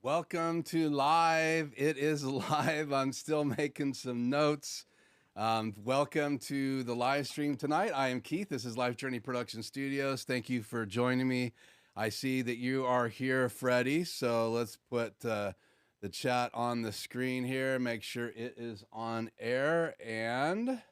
Welcome to live. It is live. I'm still making some notes. Welcome to the live stream tonight. I am Keith. This is Life Journey Production Studios. Thank you for joining me. I see that you are here, Freddie. So let's put the chat on the screen here. Make sure it is on air. And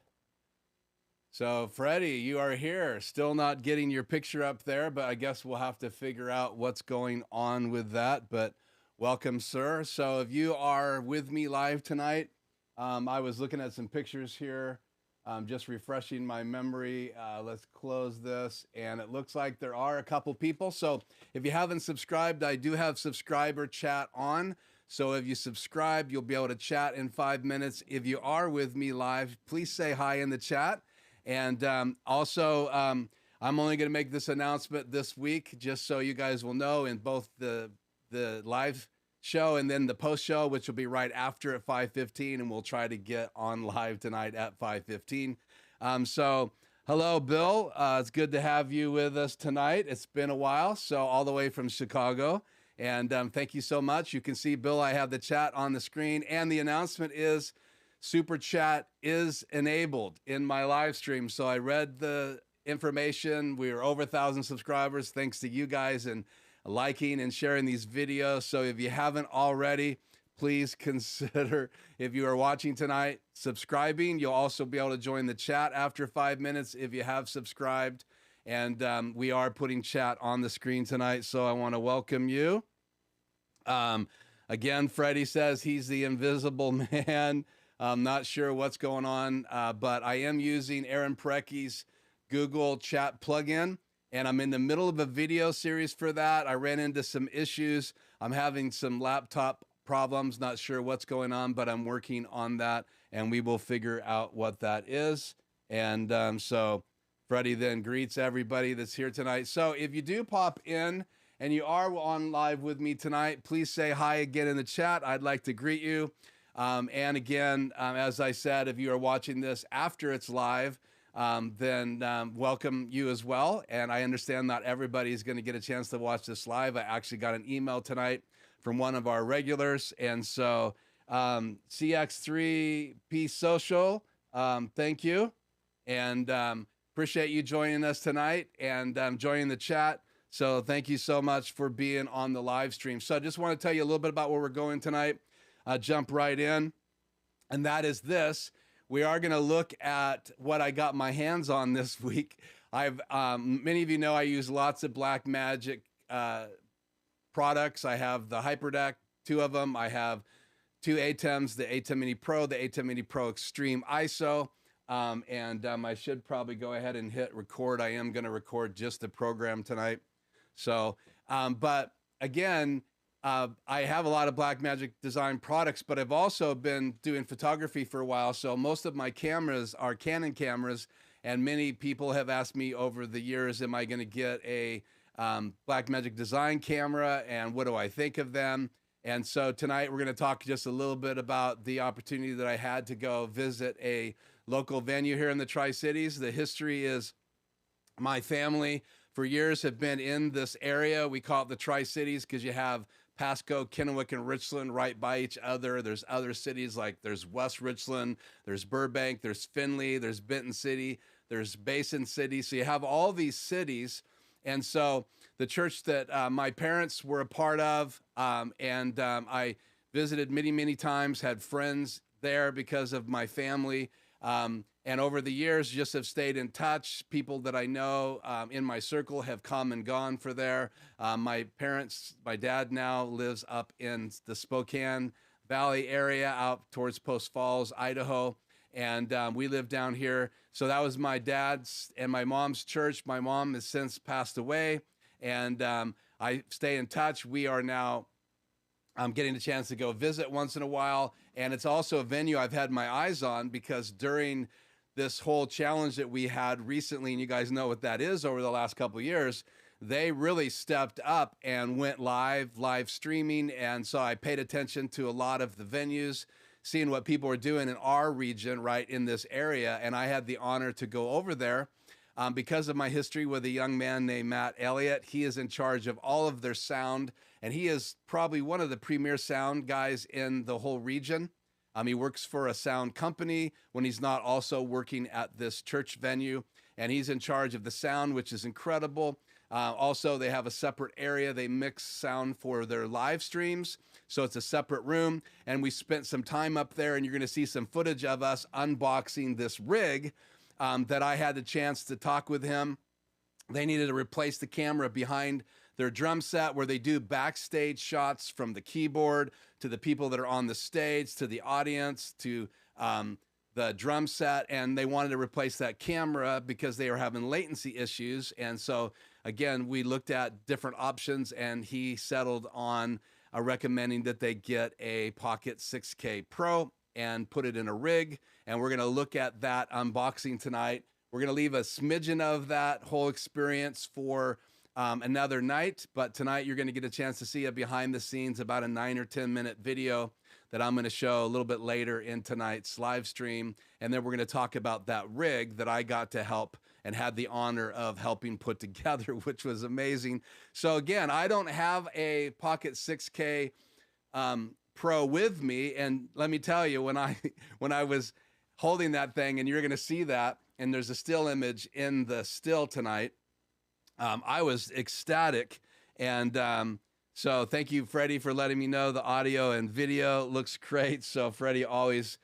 so, Freddie, you are here. Still not getting your picture up there, but I guess we'll have to figure out what's going on with that. But welcome, sir. So if you are with me live tonight, I was looking at some pictures here, just refreshing my memory. Let's close this. And it looks like there are a couple people. So if you haven't subscribed, I do have subscriber chat on. So if you subscribe, you'll be able to chat in 5 minutes. If you are with me live, please say hi in the chat. And also, I'm only going to make this announcement this week, just so you guys will know, in both the live show and then the post show, which will be right after at 5:15, and we'll try to get on live tonight at 5:15. So hello, Bill. It's good to have you with us tonight. It's been a while, so all the way from Chicago. And thank you so much. You can see, Bill, I have the chat on the screen, and the announcement is Super Chat is enabled in my live stream. So I read the information. We are over 1,000 subscribers, thanks to you guys and liking and sharing these videos. So if you haven't already, please consider, if you are watching tonight, subscribing. You'll also be able to join the chat after 5 minutes if you have subscribed. And we are putting chat on the screen tonight, so I want to welcome you. Again, Freddie says he's the invisible man. I'm not sure what's going on, but I am using Aaron Parecki's Google Chat plugin, and I'm in the middle of a video series for that. I ran into some issues. I'm having some laptop problems, not sure what's going on, but I'm working on that, and we will figure out what that is. And so Freddie then greets everybody that's here tonight. So if you do pop in and you are on live with me tonight, please say hi again in the chat. I'd like to greet you. And again, as I said, if you are watching this after it's live, then welcome you as well. And I understand not everybody is going to get a chance to watch this live. I actually got an email tonight from one of our regulars. And so CX3P Social, thank you. And appreciate you joining us tonight and joining the chat. So thank you so much for being on the live stream. So I just want to tell you a little bit about where we're going tonight. Jump right in, and that is this. We are going to look at what I got my hands on this week. Many of you know I use lots of Blackmagic products. I have the Hyperdeck, 2 of them. I have 2 ATEMs, the ATEM Mini Pro, the ATEM Mini Pro Extreme ISO. I should probably go ahead and hit record. I am going to record just the program tonight. So, but again, I have a lot of Blackmagic design products, but I've also been doing photography for a while. So most of my cameras are Canon cameras, and many people have asked me over the years, am I going to get a Blackmagic design camera, and what do I think of them? And so tonight we're going to talk just a little bit about the opportunity that I had to go visit a local venue here in the Tri-Cities. The history is my family for years have been in this area. We call it the Tri-Cities because you have Pasco, Kennewick, and Richland right by each other. There's other cities like there's West Richland, there's Burbank, there's Findlay, there's Benton City, there's Basin City. So you have all these cities. And so the church that my parents were a part of, I visited many, many times, had friends there because of my family. And over the years, just have stayed in touch. People that I know in my circle have come and gone for there. My dad now lives up in the Spokane Valley area out towards Post Falls, Idaho. And we live down here. So that was my dad's and my mom's church. My mom has since passed away. And I stay in touch. We are now getting a chance to go visit once in a while. And it's also a venue I've had my eyes on because during this whole challenge that we had recently, and you guys know what that is over the last couple of years, they really stepped up and went live streaming. And so I paid attention to a lot of the venues, seeing what people were doing in our region, right in this area. And I had the honor to go over there because of my history with a young man named Matt Elliot. He is in charge of all of their sound, and he is probably one of the premier sound guys in the whole region. He works for a sound company when he's not also working at this church venue, and he's in charge of the sound, which is incredible. Also, they have a separate area. They mix sound for their live streams, so it's a separate room, and we spent some time up there, and you're going to see some footage of us unboxing this rig that I had the chance to talk with him. They needed to replace the camera behind their drum set where they do backstage shots from the keyboard to the people that are on the stage, to the audience, to the drum set, and they wanted to replace that camera because they were having latency issues. And so again, we looked at different options, and he settled on recommending that they get a Pocket 6K Pro and put it in a rig. And we're going to look at that unboxing tonight. We're going to leave a smidgen of that whole experience for another night, but tonight you're going to get a chance to see a behind the scenes, about a 9 or 10 minute video that I'm going to show a little bit later in tonight's live stream. And then we're going to talk about that rig that I got to help and had the honor of helping put together, which was amazing. So again, I don't have a Pocket 6K Pro with me, and let me tell you, when I was holding that thing, and you're going to see that, and there's a still image in the still tonight, I was ecstatic. And so thank you, Freddie, for letting me know the audio and video looks great. So Freddie always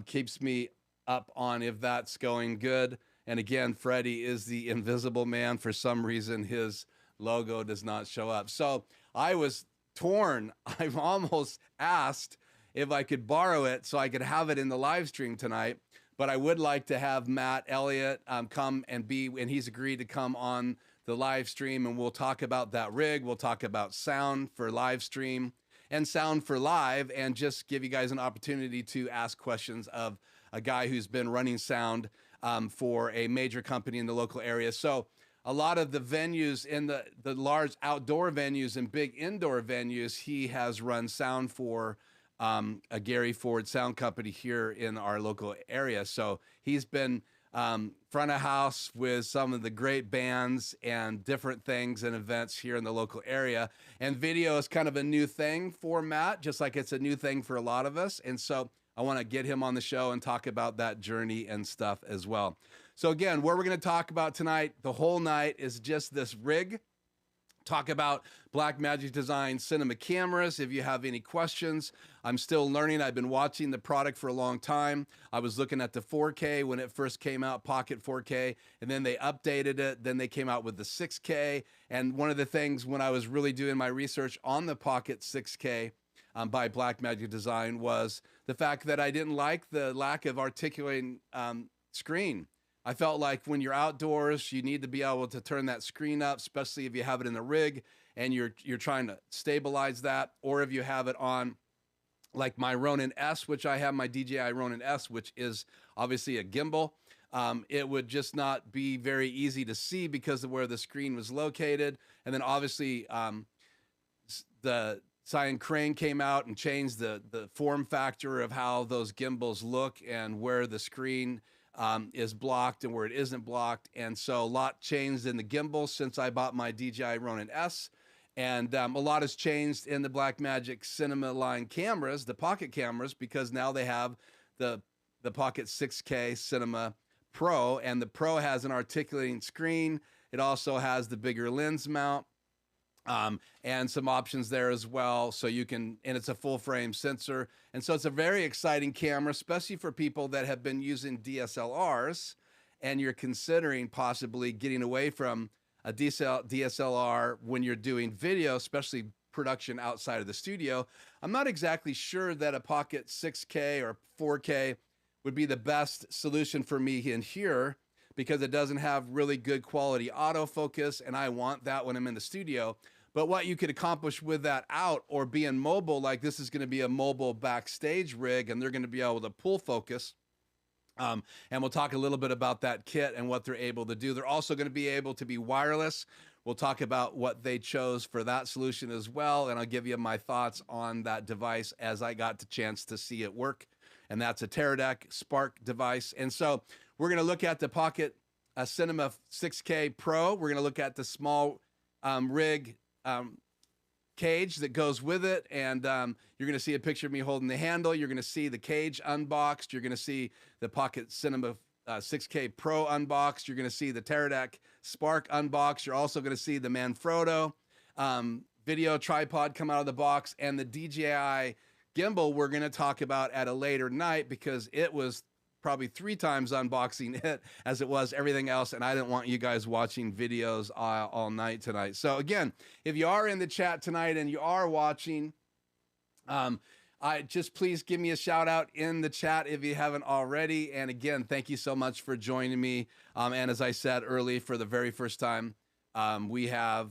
keeps me up on if that's going good. And again, Freddie is the invisible man. For some reason, his logo does not show up. So I was torn. I've almost asked if I could borrow it so I could have it in the live stream tonight. But I would like to have Matt Elliot come and he's agreed to come on the live stream, and we'll talk about that rig. We'll talk about sound for live stream and sound for live, and just give you guys an opportunity to ask questions of a guy who's been running sound for a major company in the local area. So a lot of the venues in the large outdoor venues and big indoor venues, he has run sound for a Gary Ford sound company here in our local area. So he's been front of house with some of the great bands and different things and events here in the local area. And video is kind of a new thing for Matt, just like it's a new thing for a lot of us. And so I want to get him on the show and talk about that journey and stuff as well. So again, what we're going to talk about tonight, the whole night, is just this rig. Talk about Blackmagic Design cinema cameras. If you have any questions, I'm still learning. I've been watching the product for a long time. I was looking at the 4K when it first came out, Pocket 4K, and then they updated it. Then they came out with the 6K. And one of the things when I was really doing my research on the Pocket 6K by Blackmagic Design was the fact that I didn't like the lack of articulating screen. I felt like when you're outdoors, you need to be able to turn that screen up, especially if you have it in the rig and you're trying to stabilize that, or if you have it on like my Ronan S, which I have, my DJI Ronan S, which is obviously a gimbal. It would just not be very easy to see because of where the screen was located. And then obviously the Cyan Crane came out and changed the form factor of how those gimbals look and where the screen is blocked and where it isn't blocked. And so a lot changed in the gimbal since I bought my DJI Ronan S. And a lot has changed in the Blackmagic cinema line cameras, the Pocket cameras, because now they have the Pocket 6K Cinema Pro, and the Pro has an articulating screen. It also has the bigger lens mount and some options there as well. So you can, and it's a full frame sensor. And so it's a very exciting camera, especially for people that have been using DSLRs and you're considering possibly getting away from a DSLR when you're doing video, especially production outside of the studio. I'm not exactly sure that a Pocket 6K or 4K would be the best solution for me in here, because it doesn't have really good quality autofocus, and I want that when I'm in the studio. But what you could accomplish with that out or being mobile, like this is going to be a mobile backstage rig, and they're going to be able to pull focus. And we'll talk a little bit about that kit and what they're able to do. They're also going to be able to be wireless. We'll talk about what they chose for that solution as well, and I'll give you my thoughts on that device as I got the chance to see it work. And that's a Taradek Spark device. And so we're going to look at the Pocket Cinema 6K Pro. We're going to look at the small rig cage that goes with it, and you're going to see a picture of me holding the handle. You're going to see the cage unboxed. You're going to see the Pocket Cinema 6K Pro unboxed. You're going to see the Taradek Spark unboxed. You're also going to see the Manfrotto video tripod come out of the box, and the DJI gimbal we're going to talk about at a later night, because it was probably 3 times unboxing it as it was everything else, and I didn't want you guys watching videos all night tonight. So again, if you are in the chat tonight and you are watching, please give me a shout out in the chat if you haven't already. And again, thank you so much for joining me. And as I said early, for the very first time, we have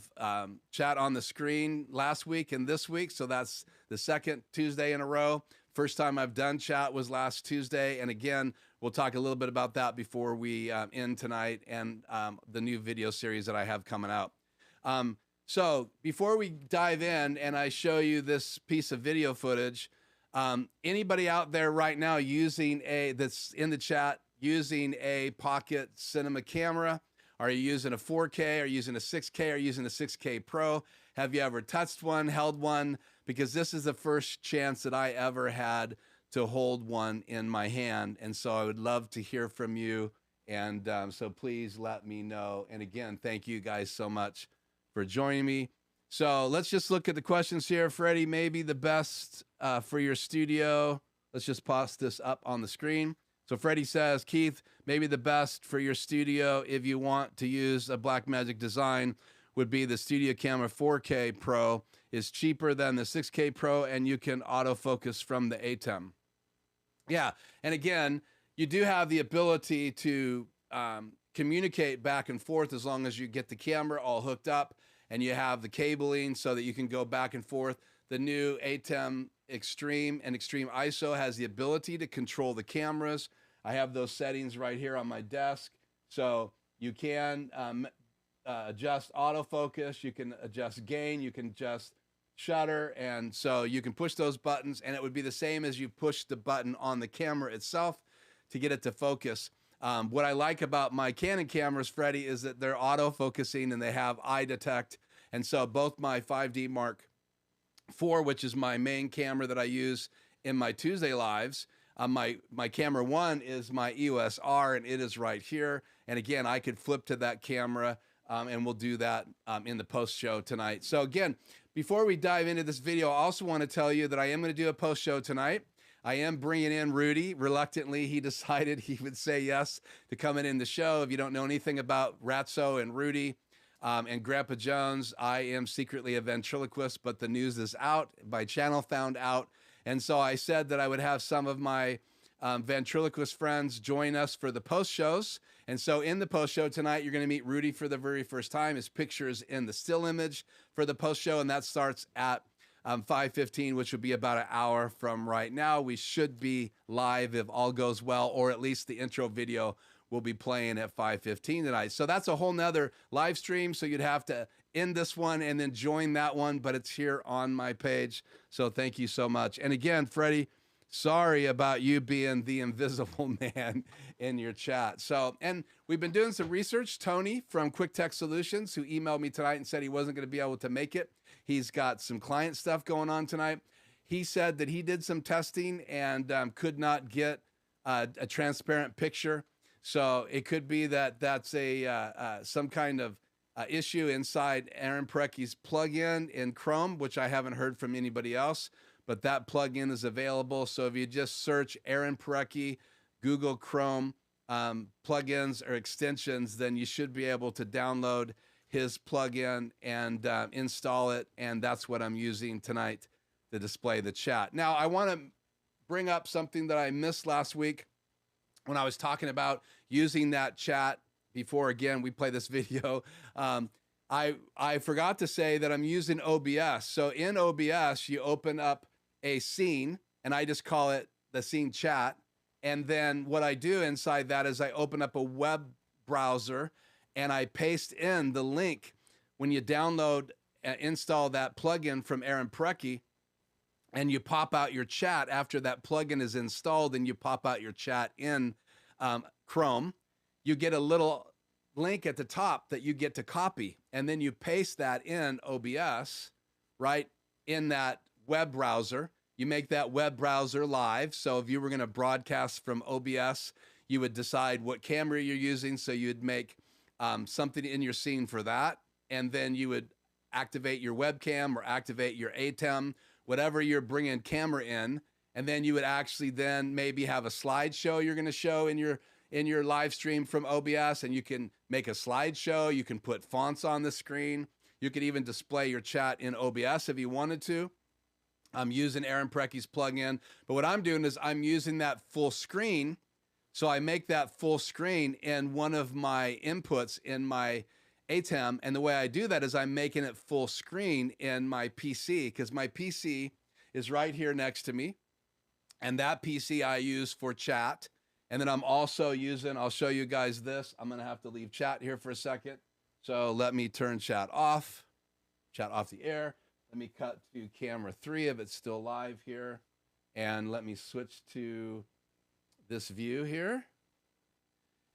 chat on the screen last week and this week. So that's the second Tuesday in a row. First time I've done chat was last Tuesday. And again, we'll talk a little bit about that before we end tonight, and the new video series that I have coming out. So before we dive in and I show you this piece of video footage, anybody out there right now that's in the chat using a Pocket Cinema camera? Are you using a 4K? Are you using a 6K? Are you using a 6K Pro? Have you ever touched one, held one? Because this is the first chance that I ever had to hold one in my hand. And so I would love to hear from you. And so please let me know. And again, thank you guys so much for joining me. So let's just look at the questions here. Freddie, maybe the best for your studio. Let's just pause this up on the screen. So Freddie says, Keith, maybe the best for your studio if you want to use a Blackmagic design would be the Studio Camera 4K Pro. Is cheaper than the 6K Pro, and you can autofocus from the ATEM. Yeah, and again, you do have the ability to communicate back and forth as long as you get the camera all hooked up and you have the cabling so that you can go back and forth. The new ATEM Extreme and Extreme ISO has the ability to control the cameras. I have those settings right here on my desk. So you can adjust autofocus, you can adjust gain, you can adjust shutter, and so you can push those buttons, and it would be the same as you push the button on the camera itself to get it to focus. What I like about my Canon cameras, Freddie, is that they're auto-focusing and they have eye detect, and so both my 5D Mark IV, which is my main camera that I use in my Tuesday lives, my camera 1 is my EOS R, and it is right here. And again, I could flip to that camera, and we'll do that in the post-show tonight. So again, before we dive into this video, I also want to tell you that I am going to do a post-show tonight. I am bringing in Rudy. Reluctantly, he decided he would say yes to coming in the show. If you don't know anything about Ratso and Rudy and Grandpa Jones, I am secretly a ventriloquist, but the news is out. My channel found out. And so I said that I would have some of my ventriloquist friends join us for the post-shows. And so in the post-show tonight, you're going to meet Rudy for the very first time. His picture is in the still image for the post-show, and that starts at 5:15, which would be about an hour from right now. We should be live if all goes well, or at least the intro video will be playing at 5:15 tonight. So that's a whole nother live stream. So you'd have to end this one and then join that one, but it's here on my page. So thank you so much. And again, Freddie, sorry about you being the invisible man in your chat. So, and we've been doing some research. Tony from Quick Tech Solutions, who emailed me tonight and said he wasn't going to be able to make it. He's got some client stuff going on tonight. He said that he did some testing and could not get a transparent picture. So it could be that that's some kind of issue inside Aaron Parecki's plugin in Chrome, which I haven't heard from anybody else. But that plugin is available. So if you just search Aaron Parecki, Google Chrome plugins or extensions, then you should be able to download his plugin and install it. And that's what I'm using tonight to display the chat. Now, I want to bring up something that I missed last week when I was talking about using that chat before, again, we play this video. I forgot to say that I'm using OBS. So in OBS, you open up a scene, and I just call it the scene chat. And then what I do inside that is I open up a web browser and I paste in the link when you download and install that plugin from Aaron Parecki, and you pop out your chat after that plugin is installed, and you pop out your chat in Chrome. You get a little link at the top that you get to copy, and then you paste that in OBS, right, in that web browser. You make that web browser live. So if you were going to broadcast from OBS, you would decide what camera you're using. So you'd make something in your scene for that. And then you would activate your webcam or activate your ATEM, whatever you're bringing camera in. And then you would actually then maybe have a slideshow you're going to show in your live stream from OBS, and you can make a slideshow. You can put fonts on the screen. You could even display your chat in OBS if you wanted to. I'm using Aaron Precky's plugin, but what I'm doing is I'm using that full screen. So I make that full screen in one of my inputs in my ATEM, and the way I do that is I'm making it full screen in my PC, because my PC is right here next to me, and that PC I use for chat. And then I'm also using, I'll show you guys this. I'm gonna have to leave chat here for a second. So let me turn chat off the air. Let me cut to camera 3 if it's still live here. And let me switch to this view here.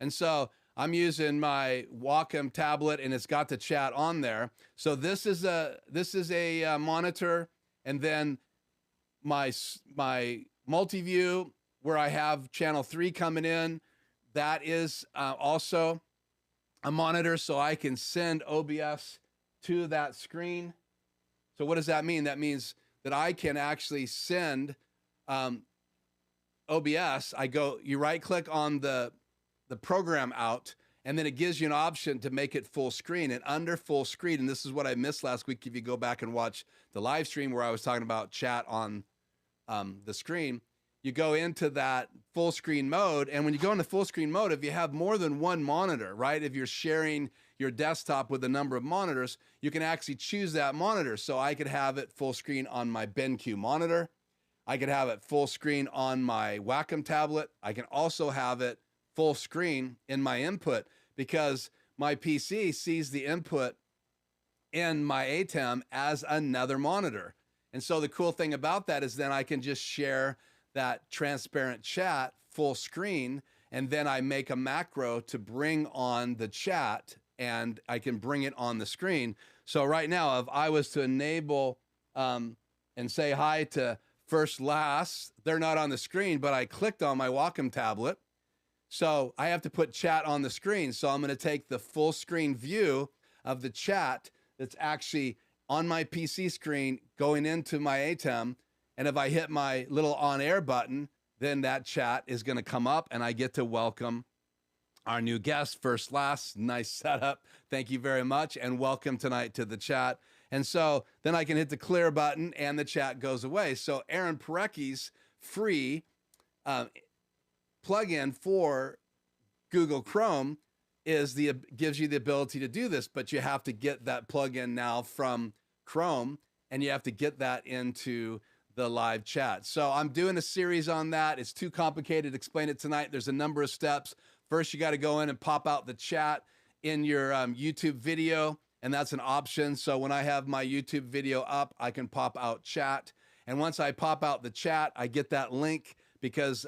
And so I'm using my Wacom tablet, and it's got the chat on there. So this is a monitor, and then my multi-view, where I have channel 3 coming in, that is also a monitor, so I can send OBS to that screen. So what does that mean? That means that I can actually send OBS. You right click on the program out, and then it gives you an option to make it full screen. And under full screen, and this is what I missed last week, if you go back and watch the live stream where I was talking about chat on the screen, you go into that full screen mode. And when you go into full screen mode, if you have more than one monitor, right, if you're sharing your desktop with a number of monitors, you can actually choose that monitor. So I could have it full screen on my BenQ monitor. I could have it full screen on my Wacom tablet. I can also have it full screen in my input, because my PC sees the input in my ATEM as another monitor. And so the cool thing about that is then I can just share that transparent chat full screen, and then I make a macro to bring on the chat, and I can bring it on the screen. So right now, if I was to enable and say hi to first last, they're not on the screen, but I clicked on my Wacom tablet. So I have to put chat on the screen. So I'm going to take the full screen view of the chat that's actually on my PC screen going into my ATEM. And if I hit my little on air button, then that chat is going to come up, and I get to welcome our new guest, first last. Nice setup. Thank you very much. And welcome tonight to the chat. And so then I can hit the clear button, and the chat goes away. So Aaron Parecki's free plugin for Google Chrome gives you the ability to do this, but you have to get that plugin now from Chrome, and you have to get that into the live chat. So I'm doing a series on that. It's too complicated to explain it tonight. There's a number of steps. First, you got to go in and pop out the chat in your YouTube video, and that's an option. So when I have my YouTube video up, I can pop out chat. And once I pop out the chat, I get that link, because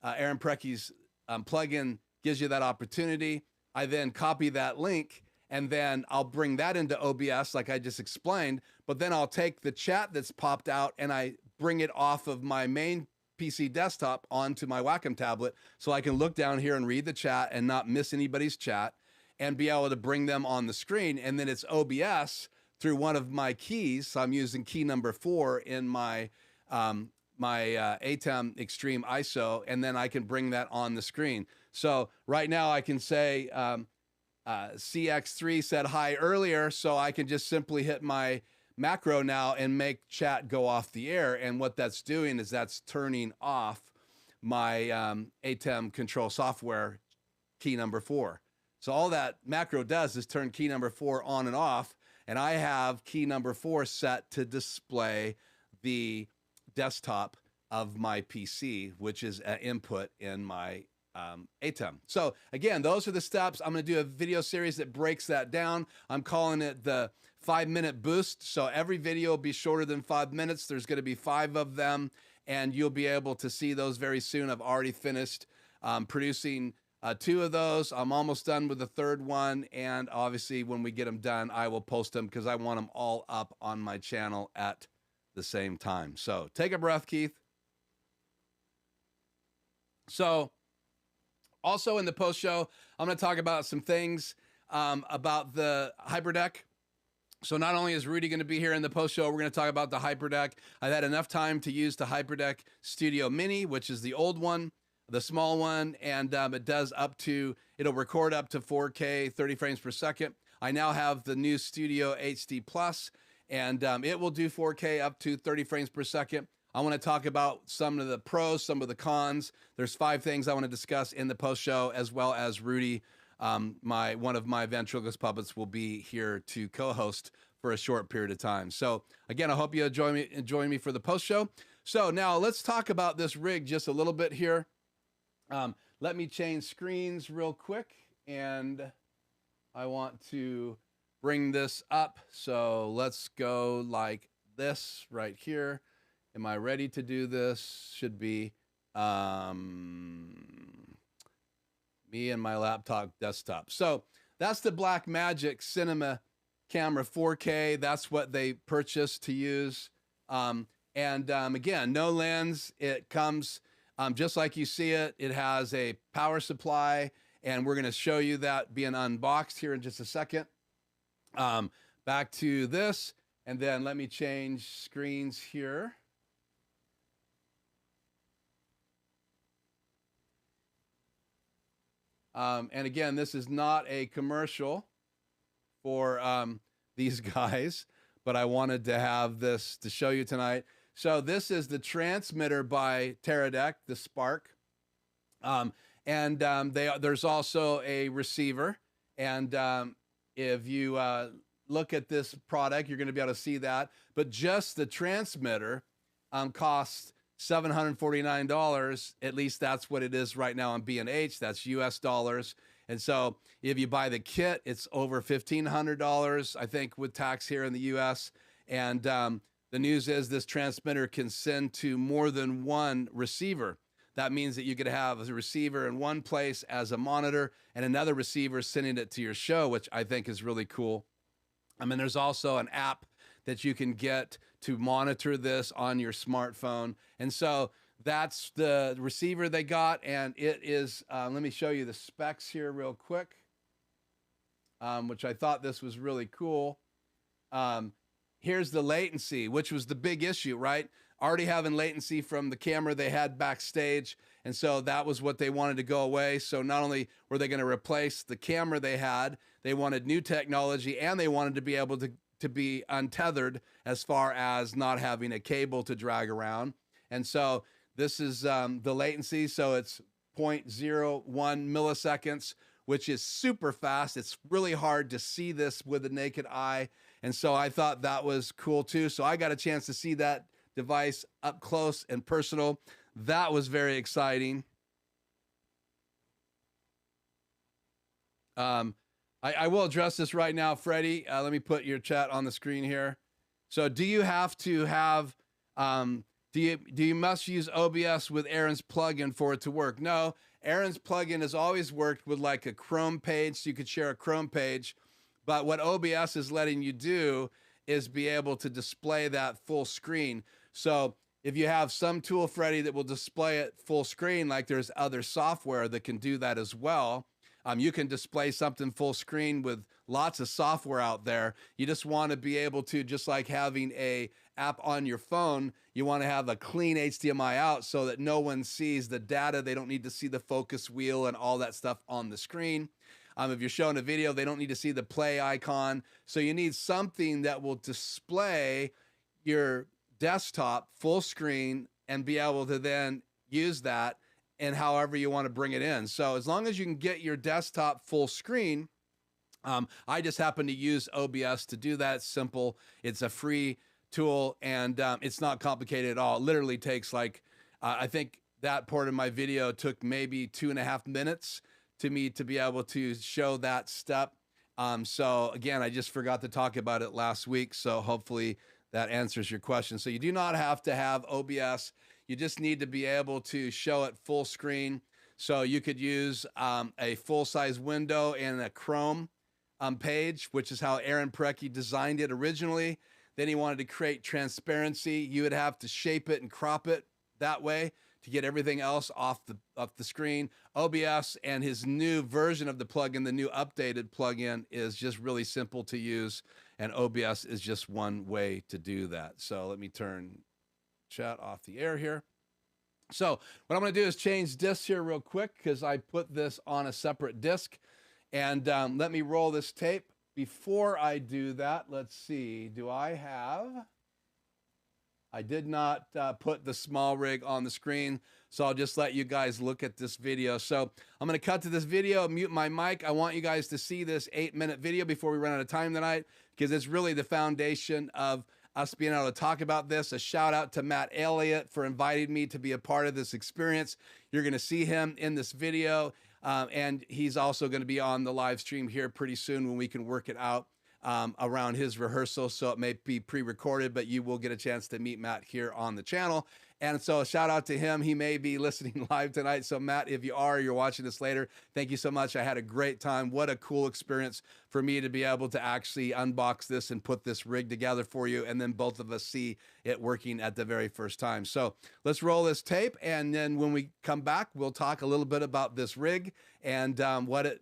Aaron Precky's plugin gives you that opportunity. I then copy that link, and then I'll bring that into OBS like I just explained, but then I'll take the chat that's popped out and I bring it off of my main PC desktop onto my Wacom tablet, so I can look down here and read the chat and not miss anybody's chat, and be able to bring them on the screen. And then it's OBS through one of my keys. So I'm using key number 4 in my ATEM Extreme ISO, and then I can bring that on the screen. So right now I can say, CX3 said hi earlier, so I can just simply hit my macro now and make chat go off the air. And what that's doing is that's turning off my ATEM control software key number 4. So all that macro does is turn key number 4 on and off, and I have key number 4 set to display the desktop of my PC, which is an input in my ATEM. So again, those are the steps. I'm going to do a video series that breaks that down. I'm calling it the 5-minute boost. So every video will be shorter than 5 minutes. There's going to be 5 of them, and you'll be able to see those very soon. I've already finished producing 2 of those. I'm almost done with the 3rd one, and obviously when we get them done, I will post them because I want them all up on my channel at the same time. So take a breath, Keith. So also in the post show, I'm going to talk about some things about the HyperDeck. So not only is Rudy going to be here in the post show, we're going to talk about the HyperDeck. I've had enough time to use the HyperDeck Studio Mini, which is the old one, the small one, and it does it'll record up to 4K, 30 frames per second. I now have the new Studio HD Plus, and it will do 4K up to 30 frames per second. I want to talk about some of the pros, some of the cons. There's 5 things I want to discuss in the post show, as well as Rudy, one of my ventriloquist puppets, will be here to co-host for a short period of time. So again, I hope you join me for the post show. So now let's talk about this rig just a little bit here. Let me change screens real quick, and I want to bring this up. So let's go like this right here. Am I ready to do this? Should be me and my laptop desktop. So that's the Blackmagic Cinema Camera 4K. That's what they purchased to use. Again, no lens. It comes just like you see it. It has a power supply, and we're going to show you that being unboxed here in just a second. Back to this, and then let me change screens here. And again, this is not a commercial for these guys, but I wanted to have this to show you tonight. So this is the transmitter by Taradek, the Spark. There's also a receiver. And if you look at this product, you're going to be able to see that. But just the transmitter costs $749. At least that's what it is right now on B&H. That's US dollars. And so if you buy the kit, it's over $1,500, I think, with tax here in the US. And the news is this transmitter can send to more than one receiver. That means that you could have a receiver in one place as a monitor and another receiver sending it to your show, which I think is really cool. I mean, there's also an app that you can get to monitor this on your smartphone. And so that's the receiver they got. And it is, let me show you the specs here real quick, which I thought this was really cool. Here's the latency, which was the big issue, right? Already having latency from the camera they had backstage. And so that was what they wanted to go away. So not only were they going to replace the camera they had, they wanted new technology, and they wanted to be able to be untethered as far as not having a cable to drag around. And so this is the latency. So it's 0.01 milliseconds, which is super fast. It's really hard to see this with the naked eye. And so I thought that was cool too. So I got a chance to see that device up close and personal. That was very exciting. I will address this right now, Freddie. Let me put your chat on the screen here. So do you have to have, do you must use OBS with Aaron's plugin for it to work? No, Aaron's plugin has always worked with like a Chrome page, so you could share a Chrome page. But what OBS is letting you do is be able to display that full screen. So if you have some tool, Freddie, that will display it full screen, like there's other software that can do that as well. You can display something full screen with lots of software out there. You just want to be able to, just like having a app on your phone, you want to have a clean HDMI out so that no one sees the data. They don't need to see the focus wheel and all that stuff on the screen. If you're showing a video, they don't need to see the play icon. So you need something that will display your desktop full screen and be able to then use that and however you want to bring it in. So as long as you can get your desktop full screen, I just happen to use OBS to do that. It's simple. It's a free tool, and it's not complicated at all. It literally takes like, I think that part of my video took maybe 2.5 minutes to me to be able to show that step. So again, I just forgot to talk about it last week. So hopefully that answers your question. So you do not have to have OBS. You just need to be able to show it full screen. So you could use a full-size window and a Chrome page, which is how Aaron Parecki designed it originally. Then he wanted to create transparency. You would have to shape it and crop it that way to get everything else off the screen. OBS and his new version of the plugin, the new updated plugin, is just really simple to use, and OBS is just one way to do that. So let me turn chat off the air here. So what I'm going to do is change discs here real quick because I put this on a separate disc, and let me roll this tape. Before I do that, let's see, I did not put the small rig on the screen, so I'll just let you guys look at this video. So I'm going to cut to this video, mute my mic. I want you guys to see this 8-minute video before we run out of time tonight, because it's really the foundation of us being able to talk about this. A shout out to Matt Elliot for inviting me to be a part of this experience. You're going to see him in this video, and he's also going to be on the live stream here pretty soon when we can work it out around his rehearsal. So it may be pre-recorded, but you will get a chance to meet Matt here on the channel. And so a shout out to him. He may be listening live tonight. So Matt, if you are, you're watching this later, thank you so much. I had a great time. What a cool experience for me to be able to actually unbox this and put this rig together for you. And then both of us see it working at the very first time. So let's roll this tape. And then when we come back, we'll talk a little bit about this rig and what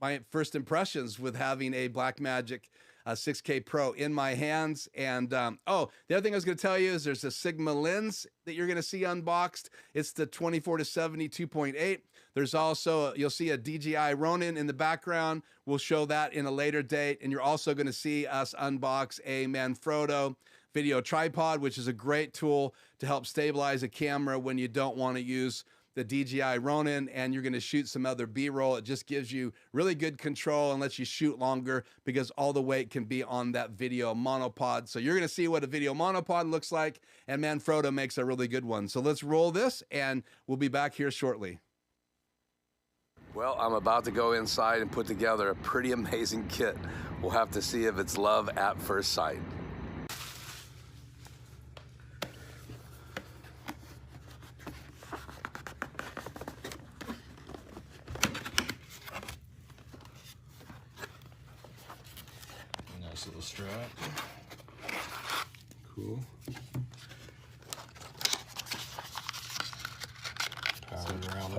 my first impressions with having a Blackmagic 6K Pro in my hands. And oh, the other thing I was going to tell you is there's a Sigma lens that you're going to see unboxed. It's the 24-70 2.8. There's also, you'll see a DJI Ronan in the background. We'll show that in a later date. And you're also going to see us unbox a Manfrotto Video Tripod, which is a great tool to help stabilize a camera when you don't want to use the DJI Ronan and you're going to shoot some other B-roll. It just gives you really good control and lets you shoot longer because all the weight can be on that video monopod. So you're going to see what a video monopod looks like, and Manfrotto makes a really good one. So let's roll this and we'll be back here shortly. Well, I'm about to go inside and put together a pretty amazing kit. We'll have to see if it's love at first sight. Little strap. Cool. Powered around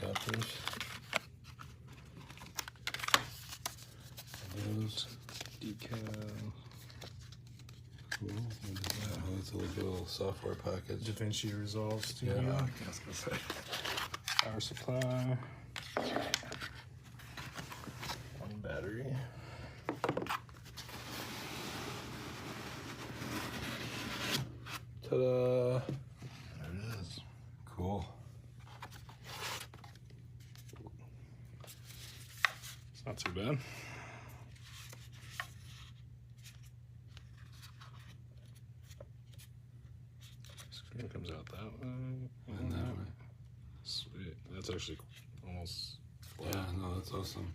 adapters. Those decal. Cool. Oh, it's a little software package. DaVinci Resolve Studio. Yeah, I was gonna say. Power supply. One battery. Ta-da! There it is. Cool. It's not too bad. Screen comes out that way. And that way. Sweet. That's actually almost flat. Yeah, no, that's awesome.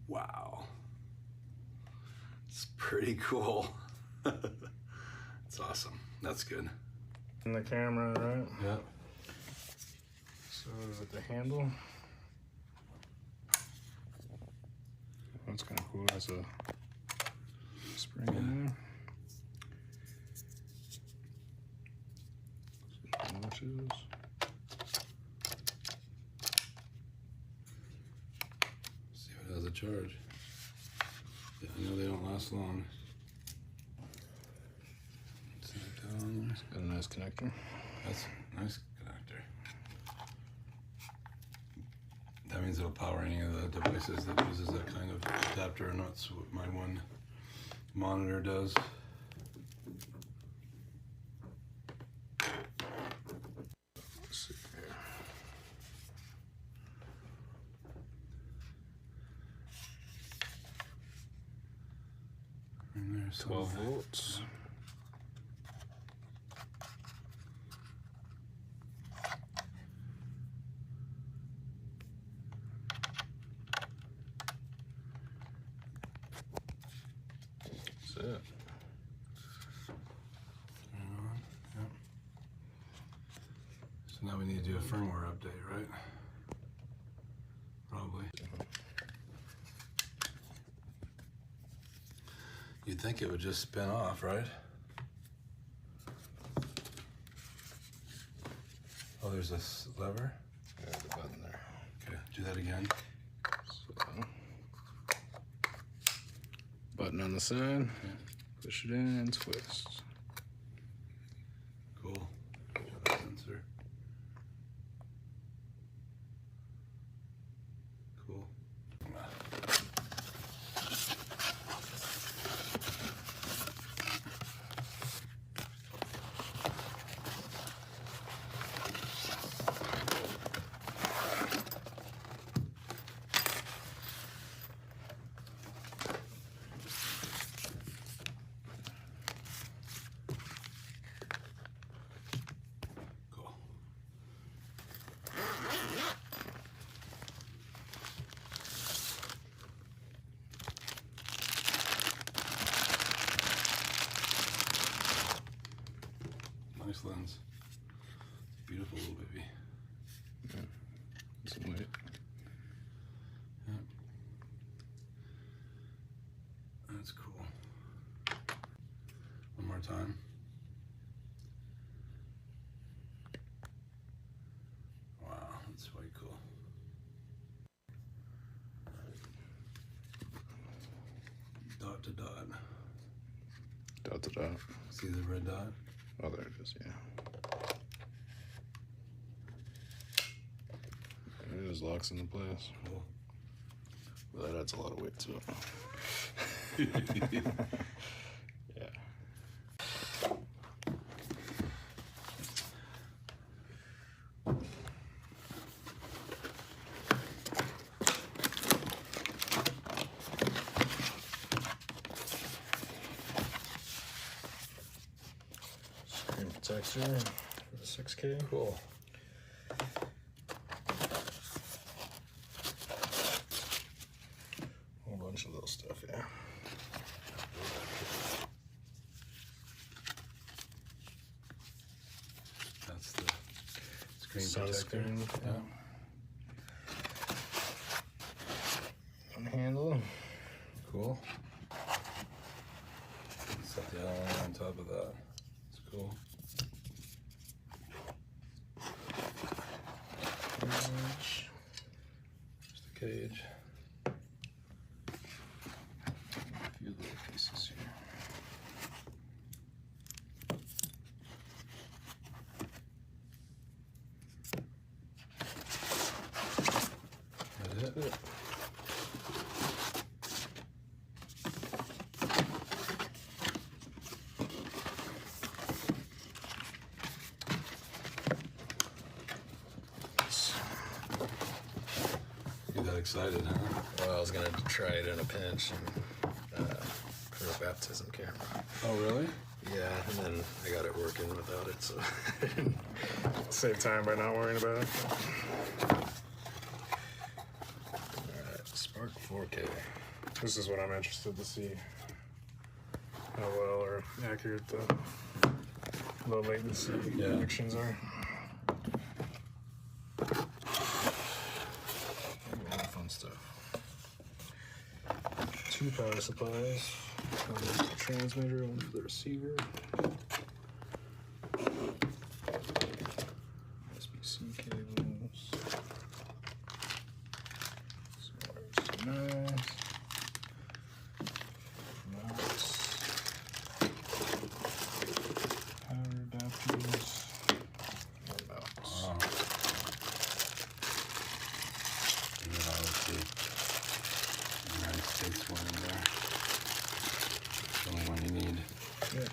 Wow. It's pretty cool. It's awesome. That's good. In the camera, right? Yeah. So with the handle. That's kind of cool. That's a spring in there. Some notches. See if it has a charge. Yeah, I know they don't last long. See it down there. It's got a nice connector. That's a nice connector. That means it'll power any of the devices that uses that kind of adapter, and that's what my one monitor does. Let's see here. And there's 12 volts. That's it. So now we need to do a firmware update, right? Probably. You'd think it would just spin off, right? Oh, there's this lever? Yeah, the button there. Okay, do that again. So, button on the side, push it in and twist. Cool. Show the sensor. Cool. Cool. Nice lens. Beautiful little baby. Some weight. Yeah. That's cool. One more time. Wow, that's way cool. Dot to dot. Dot to dot. See the red dot? Oh, there it is, yeah. It just locks into place. Cool. Well, that adds a lot of weight to it. Yeah. Screen protector for the 6K. Cool. Whole bunch of little stuff, yeah. That's the screen protector. Sunscreen, Yeah. One handle. Cool. Set the other one on top of that. It's cool. Cage. Just the cage. A few little pieces here. That's it. You got excited, huh? Well, I was gonna try it in a pinch and for a baptism camera. Oh, really? Yeah, and then I got it working without it, so save time by not worrying about it. Alright, Spark 4K. This is what I'm interested to see. How well or accurate the low latency connections are. A lot of fun stuff. 2 power supplies. One for the transmitter, one for the receiver. USB-C cables. Some wires to knives. Mounts. Power adapters. And mounts. Wow. And then obviously United States one in there. The only one you need. Yeah.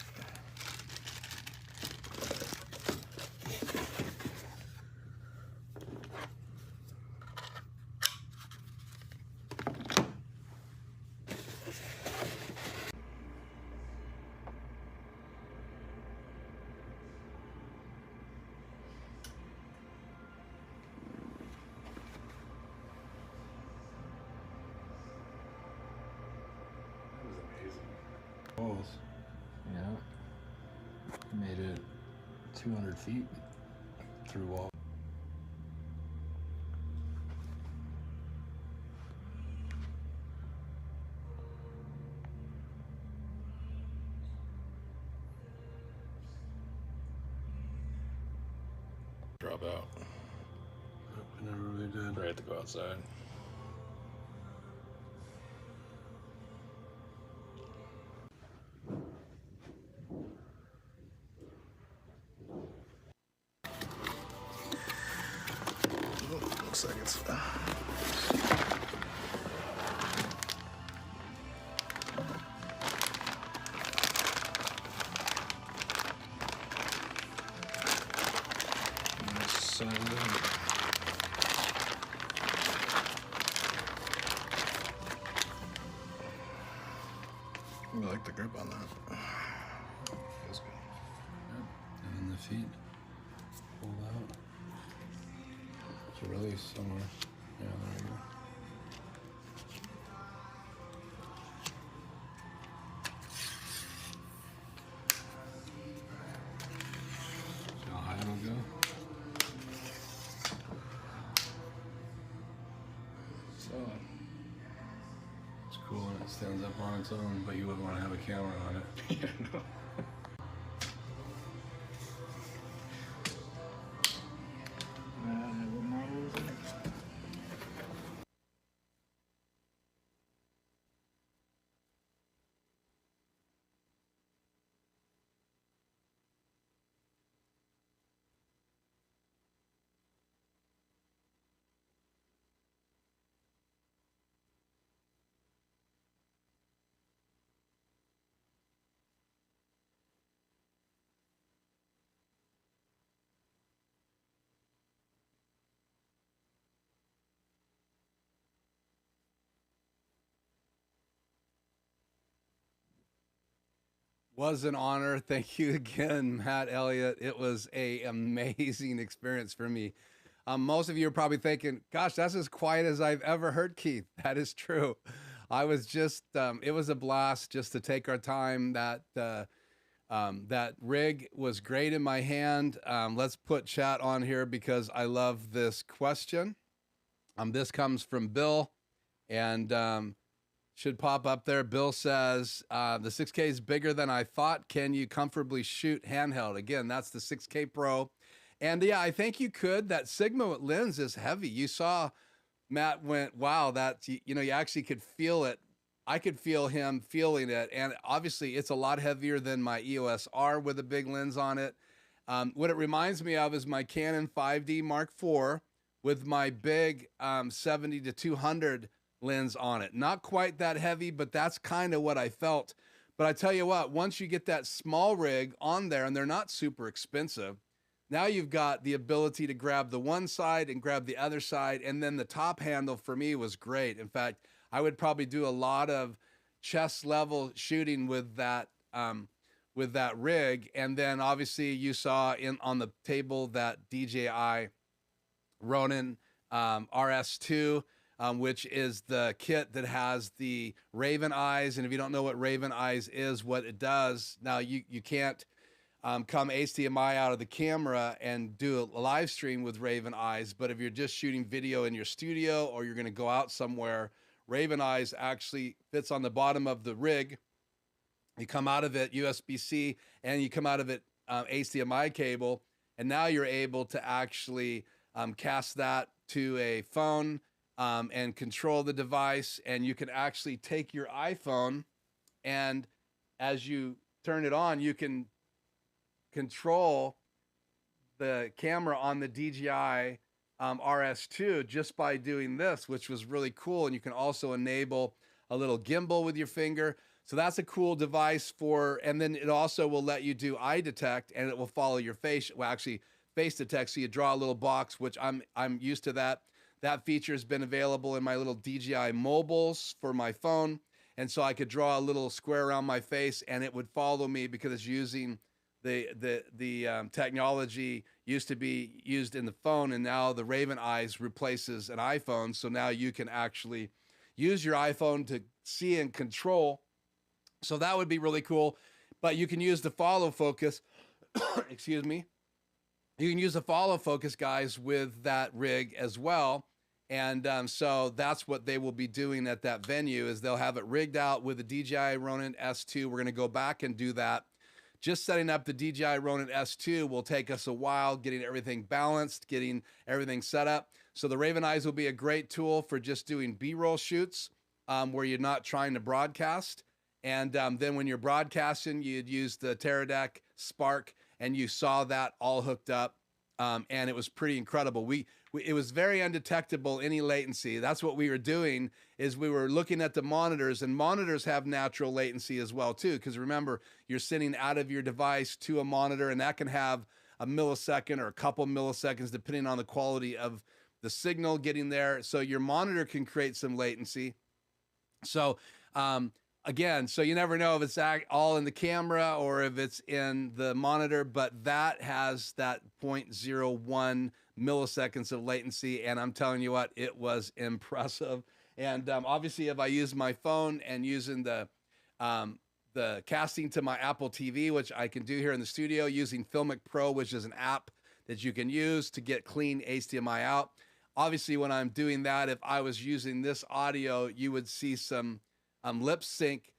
Walls. Yeah. Made it 200 feet. Through wall. drop out. I never really did. Right to go outside. Looks like it's I like the grip on that. Feels good. Yep. And then the feet pull out. It's a release somewhere. Yeah, there you go. See how high it'll go? So it's cool and it stands up on its own, but you wouldn't want to have a camera on it. Yeah, no. Was an honor. Thank you again, Matt Elliot. It was a amazing experience for me. Most of you are probably thinking, gosh, that's as quiet as I've ever heard Keith. That is true. I was just, it was a blast just to take our time. That rig was great in my hand. Let's put chat on here because I love this question. This comes from Bill, and should pop up there. Bill says, the 6K is bigger than I thought. Can you comfortably shoot handheld? Again, that's the 6K Pro. And yeah, I think you could. That Sigma lens is heavy. You saw Matt went, wow, that's, you know, you actually could feel it. I could feel him feeling it. And obviously it's a lot heavier than my EOS R with a big lens on it. What it reminds me of is my Canon 5D Mark IV with my big 70 to 200 lens on it. Not quite that heavy, but that's kind of what I felt. But I tell you what, once you get that small rig on there, and they're not super expensive, now you've got the ability to grab the one side and grab the other side. And then the top handle for me was great. In fact, I would probably do a lot of chest level shooting with that rig. And then obviously you saw on the table that DJI Ronan RS2, which is the kit that has the RavenEyes. And if you don't know what RavenEyes is, what it does, now you can't come HDMI out of the camera and do a live stream with RavenEyes. But if you're just shooting video in your studio or you're going to go out somewhere, RavenEyes actually fits on the bottom of the rig. You come out of it USB-C and you come out of it HDMI cable. And now you're able to actually cast that to a phone and control the device. And you can actually take your iPhone, and as you turn it on, you can control the camera on the DJI RS2 just by doing this, which was really cool. And you can also enable a little gimbal with your finger. So that's a cool device for, and then it also will let you do eye detect, and it will follow your face. Well, actually face detect. So you draw a little box, which I'm used to that. That feature has been available in my little DJI mobiles for my phone. And so I could draw a little square around my face and it would follow me because it's using the technology used to be used in the phone, and now the RavenEyes replaces an iPhone. So now you can actually use your iPhone to see and control. So that would be really cool. But you can use the follow focus. Excuse me. You can use the follow focus, guys, with that rig as well. And so that's what they will be doing at that venue, is they'll have it rigged out with the DJI Ronan S2. We're going to go back and do that just setting up the DJI Ronan S2 will take us a while, getting everything balanced, getting everything set up. So the RavenEyes will be a great tool for just doing B-roll shoots where you're not trying to broadcast. And then when you're broadcasting, you'd use the Taradek Spark, and you saw that all hooked up. And it was pretty incredible. It was very undetectable, any latency. That's what we were doing, is we were looking at the monitors, and monitors have natural latency as well too, because remember, you're sitting out of your device to a monitor, and that can have a millisecond or a couple milliseconds depending on the quality of the signal getting there. So your monitor can create some latency. So again, so you never know if it's all in the camera or if it's in the monitor, but that has that 0.01 milliseconds of latency. And I'm telling you what, it was impressive. And obviously, if I use my phone and using the casting to my Apple TV, which I can do here in the studio using Filmic Pro, which is an app that you can use to get clean HDMI out. Obviously, when I'm doing that, if I was using this audio, you would see some lip sync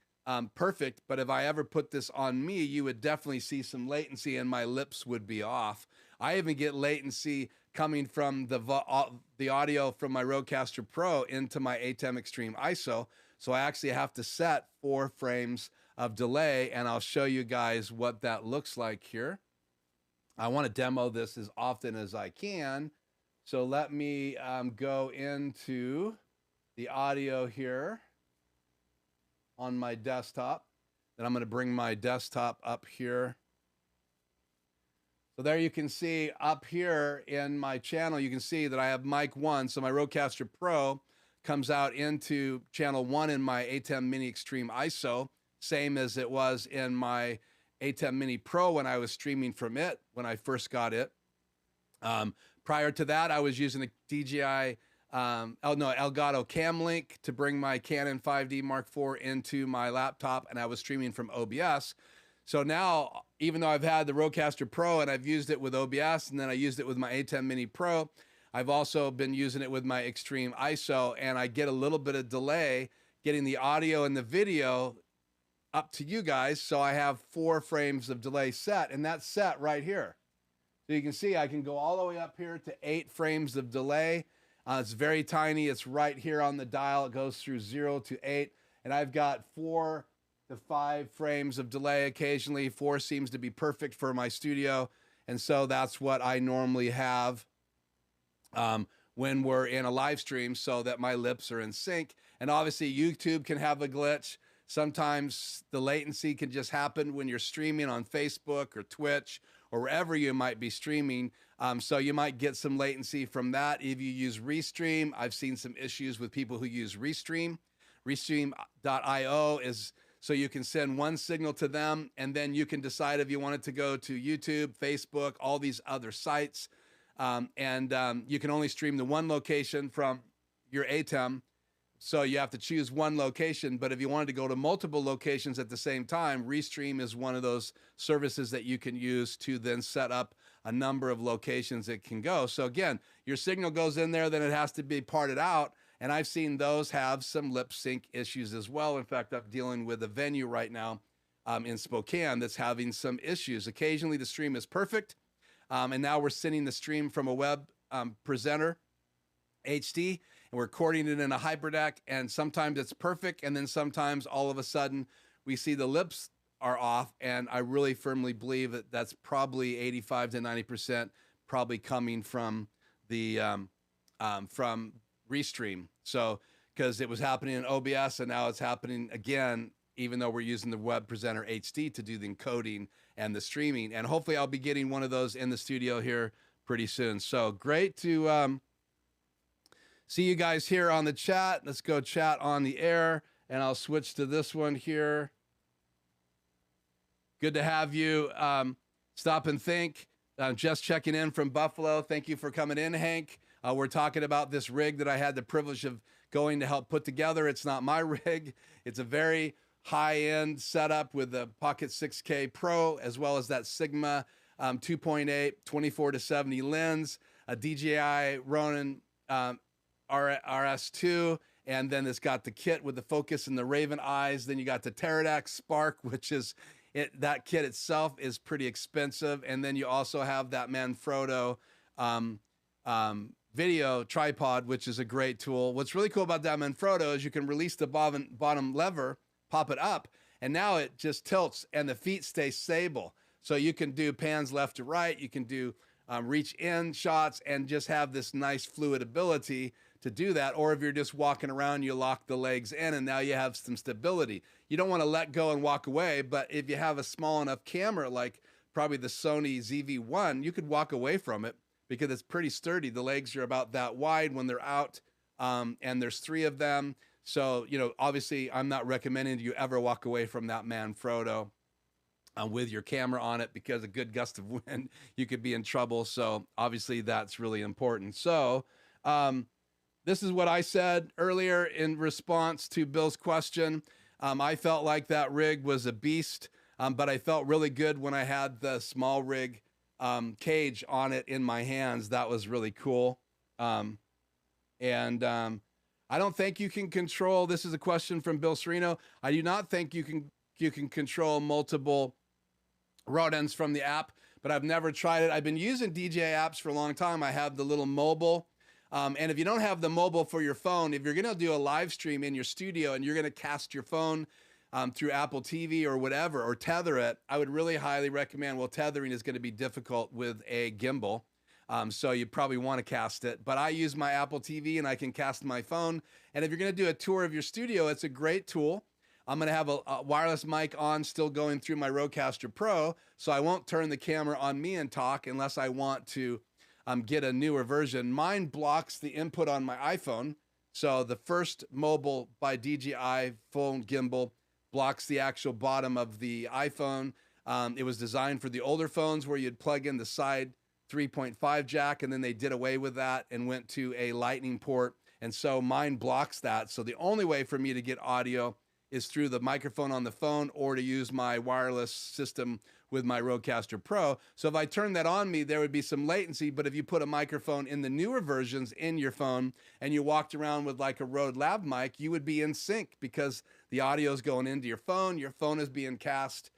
perfect, but if I ever put this on me, you would definitely see some latency and my lips would be off. I even get latency coming from the audio from my Rodecaster Pro into my ATEM Extreme ISO. So I actually have to set 4 frames of delay, and I'll show you guys what that looks like here. I want to demo this as often as I can. So let me go into the audio here on my desktop. Then I'm going to bring my desktop up here. So there you can see up here in my channel, you can see that I have mic 1. So my Rodecaster Pro comes out into channel 1 in my ATEM Mini Extreme ISO, same as it was in my ATEM Mini Pro when I was streaming from it, when I first got it. Prior to that, I was using the DJI Elgato Cam Link to bring my Canon 5D Mark IV into my laptop, and I was streaming from OBS. So now, even though I've had the Rodecaster Pro and I've used it with OBS, and then I used it with my ATEM Mini Pro, I've also been using it with my Extreme ISO, and I get a little bit of delay getting the audio and the video up to you guys. So I have 4 frames of delay set, and that's set right here. So you can see I can go all the way up here to 8 frames of delay. It's very tiny. It's right here on the dial. It goes through 0 to 8. And I've got 4 to 5 frames of delay occasionally. 4 seems to be perfect for my studio. And so that's what I normally have when we're in a live stream, so that my lips are in sync. And obviously YouTube can have a glitch. Sometimes the latency can just happen when you're streaming on Facebook or Twitch or wherever you might be streaming. So you might get some latency from that. If you use Restream, I've seen some issues with people who use Restream. Restream.io is so you can send one signal to them, and then you can decide if you want it to go to YouTube, Facebook, all these other sites. You can only stream to one location from your ATEM. So you have to choose one location, but if you wanted to go to multiple locations at the same time, Restream is one of those services that you can use to then set up a number of locations it can go. So again, your signal goes in there, then it has to be parted out, and I've seen those have some lip sync issues as well. In fact, I'm dealing with a venue right now in Spokane that's having some issues. Occasionally the stream is perfect, and now we're sending the stream from a web presenter, HD, and we're recording it in a hyperdeck, and sometimes it's perfect, and then sometimes all of a sudden we see the lips are off, and I really firmly believe that that's probably 85 to 90% probably coming from the from Restream. So because it was happening in OBS, and now it's happening again, even though we're using the web presenter HD to do the encoding and the streaming. And hopefully I'll be getting one of those in the studio here pretty soon. So great to see you guys here on the chat. Let's go chat on the air, and I'll switch to this one here. Good to have you. Stop and think. Just checking in from Buffalo. Thank you for coming in, Hank. We're talking about this rig that I had the privilege of going to help put together. It's not my rig. It's a very high-end setup with the Pocket 6K Pro, as well as that Sigma 2.8 24-70 lens, a DJI Ronan RS2, and then it's got the kit with the focus and the RavenEyes. Then you got the Taradek Spark, which is that kit itself is pretty expensive. And then you also have that Manfrotto video tripod, which is a great tool. What's really cool about that Manfrotto is you can release the bottom lever, pop it up, and now it just tilts and the feet stay stable. So you can do pans left to right, you can do reach in shots and just have this nice fluid ability to do that. Or if you're just walking around, you lock the legs in and now you have some stability. You don't want to let go and walk away, but if you have a small enough camera, like probably the Sony ZV1, you could walk away from it because it's pretty sturdy. The legs are about that wide when they're out, and there's 3 of them. So, you know, obviously I'm not recommending you ever walk away from that Manfrotto with your camera on it, because a good gust of wind, you could be in trouble. So obviously that's really important. So this is what I said earlier in response to Bill's question. I felt like that rig was a beast, but I felt really good when I had the small rig cage on it in my hands. That was really cool. I don't think you can control, this is a question from Bill Serino. I do not think you can control multiple Ronans from the app, but I've never tried it. I've been using DJI apps for a long time. I have the little mobile. And if you don't have the mobile for your phone, if you're going to do a live stream in your studio and you're going to cast your phone through Apple TV or whatever, or tether it, I would really highly recommend, well, tethering is going to be difficult with a gimbal. So you probably want to cast it, but I use my Apple TV and I can cast my phone. And if you're going to do a tour of your studio, it's a great tool. I'm going to have a wireless mic on still going through my Rodecaster Pro, so I won't turn the camera on me and talk unless I want to get a newer version. Mine blocks the input on my iPhone. So the first mobile by DJI phone gimbal blocks the actual bottom of the iPhone. It was designed for the older phones where you'd plug in the side 3.5 jack, and then they did away with that and went to a lightning port. And so mine blocks that. So the only way for me to get audio is through the microphone on the phone or to use my wireless system with my Rodecaster Pro. So if I turn that on me, there would be some latency, but if you put a microphone in the newer versions in your phone and you walked around with like a Rode Lav mic, you would be in sync because the audio is going into your phone is being cast.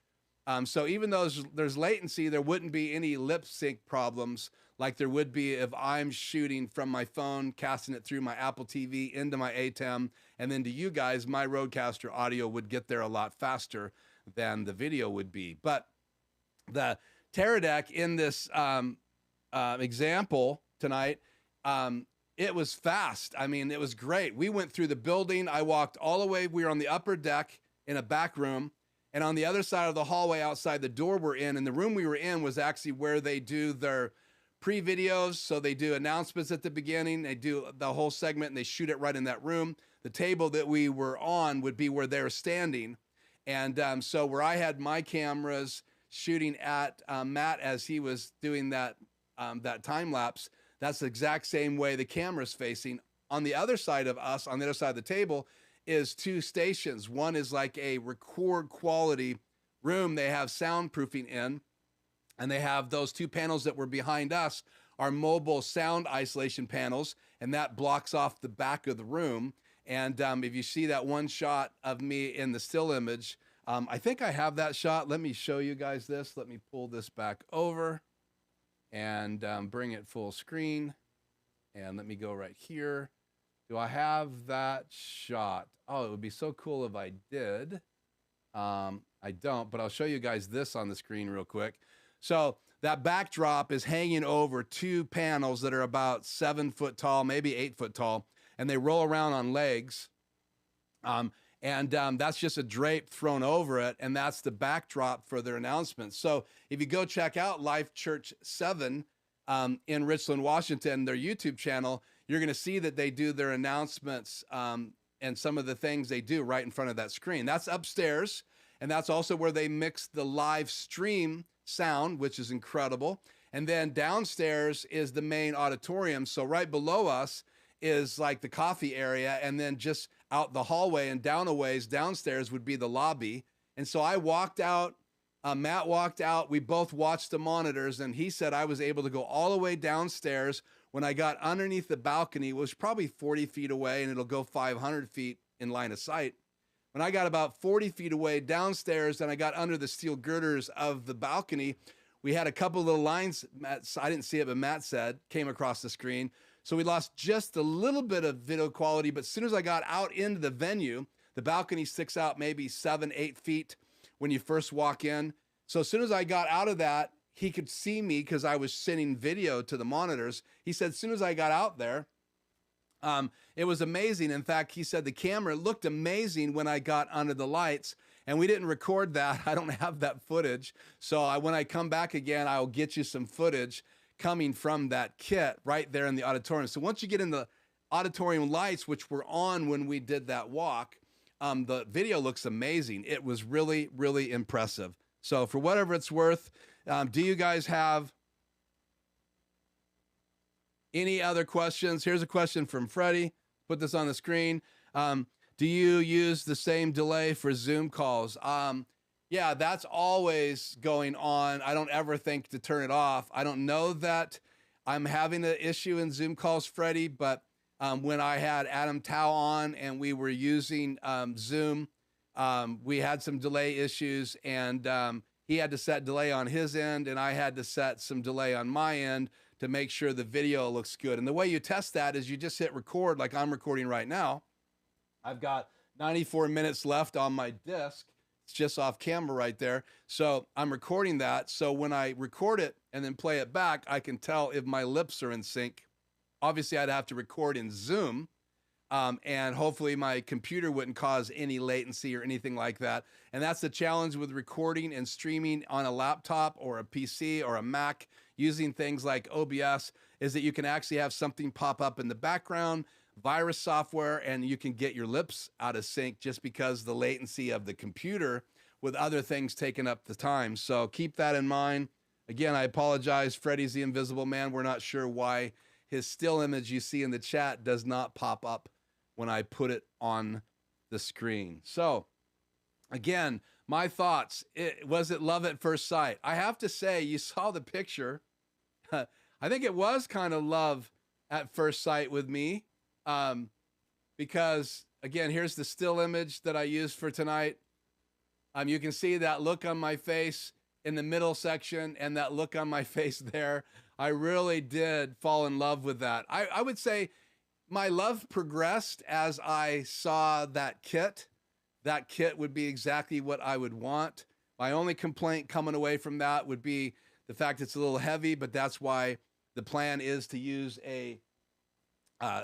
So even though there's latency, there wouldn't be any lip sync problems like there would be if I'm shooting from my phone, casting it through my Apple TV into my ATEM, and then to you guys, my Rodecaster audio would get there a lot faster than the video would be. But the Taradek in this example tonight, it was fast. I mean, it was great. We went through the building. I walked all the way. We were on the upper deck in a back room. And on the other side of the hallway outside the door we're in, and the room we were in was actually where they do their pre-videos. So they do announcements at the beginning. They do the whole segment and they shoot it right in that room. The table that we were on would be where they're standing. And so where I had my cameras shooting at Matt as he was doing that time lapse, that's the exact same way the camera's facing. On the other side of us, on the other side of the table, is 2 stations. One is like a record quality room they have soundproofing in, and they have those 2 panels that were behind us are mobile sound isolation panels, and that blocks off the back of the room. And if you see that one shot of me in the still image, I think I have that shot. Let me show you guys this. Let me pull this back over and bring it full screen. And let me go right here. Do I have that shot? Oh, it would be so cool if I did. I don't, but I'll show you guys this on the screen real quick. So that backdrop is hanging over 2 panels that are about 7 foot tall, maybe 8 foot tall, and they roll around on legs. That's just a drape thrown over it, and that's the backdrop for their announcements. So if you go check out Life Church 7 in Richland, Washington, their YouTube channel, you're going to see that they do their announcements and some of the things they do right in front of that screen. That's upstairs, and that's also where they mix the live stream sound, which is incredible. And then downstairs is the main auditorium. So right below us is like the coffee area, and then just out the hallway and down a ways downstairs would be the lobby. And so I walked out, Matt walked out, we both watched the monitors, and he said I was able to go all the way downstairs. When I got underneath the balcony, it was probably 40 feet away, and it'll go 500 feet in line of sight. When I got about 40 feet away downstairs and I got under the steel girders of the balcony, we had a couple little lines, I didn't see it, but Matt said, came across the screen. So we lost just a little bit of video quality, but as soon as I got out into the venue, the balcony sticks out maybe 7-8 feet when you first walk in. So as soon as I got out of that, he could see me because I was sending video to the monitors. He said, as soon as I got out there, it was amazing. In fact, he said the camera looked amazing when I got under the lights, and we didn't record that. I don't have that footage. So when I come back again, I'll get you some footage coming from that kit right there in the auditorium. So once you get in the auditorium lights, which were on when we did that walk, the video looks amazing. It was really, really impressive. So for whatever it's worth, do you guys have any other questions? Here's a question from Freddie. Put this on the screen. Do you use the same delay for Zoom calls? Yeah, that's always going on. I don't ever think to turn it off. I don't know that I'm having an issue in Zoom calls, Freddie, but when I had Adam Tao on and we were using Zoom, we had some delay issues, and he had to set delay on his end, and I had to set some delay on my end to make sure the video looks good. And the way you test that is you just hit record like I'm recording right now. I've got 94 minutes left on my disc. It's just off camera right there. So I'm recording that. So when I record it and then play it back, I can tell if my lips are in sync. Obviously, I'd have to record in Zoom, and hopefully my computer wouldn't cause any latency or anything like that. And that's the challenge with recording and streaming on a laptop or a PC or a Mac using things like OBS, is that you can actually have something pop up in the background, virus software, and you can get your lips out of sync just because the latency of the computer with other things taking up the time. So keep that in mind. Again, I apologize. Freddie's the Invisible Man. We're not sure why his still image you see in the chat does not pop up when I put it on the screen. So again, my thoughts, was it love at first sight? I have to say, you saw the picture. I think it was kind of love at first sight with me, because again, here's the still image that I used for tonight. You can see that look on my face in the middle section and that look on my face there. I really did fall in love with that. I would say my love progressed as I saw that kit. That kit would be exactly what I would want. My only complaint coming away from that would be the fact it's a little heavy, but that's why the plan is to use a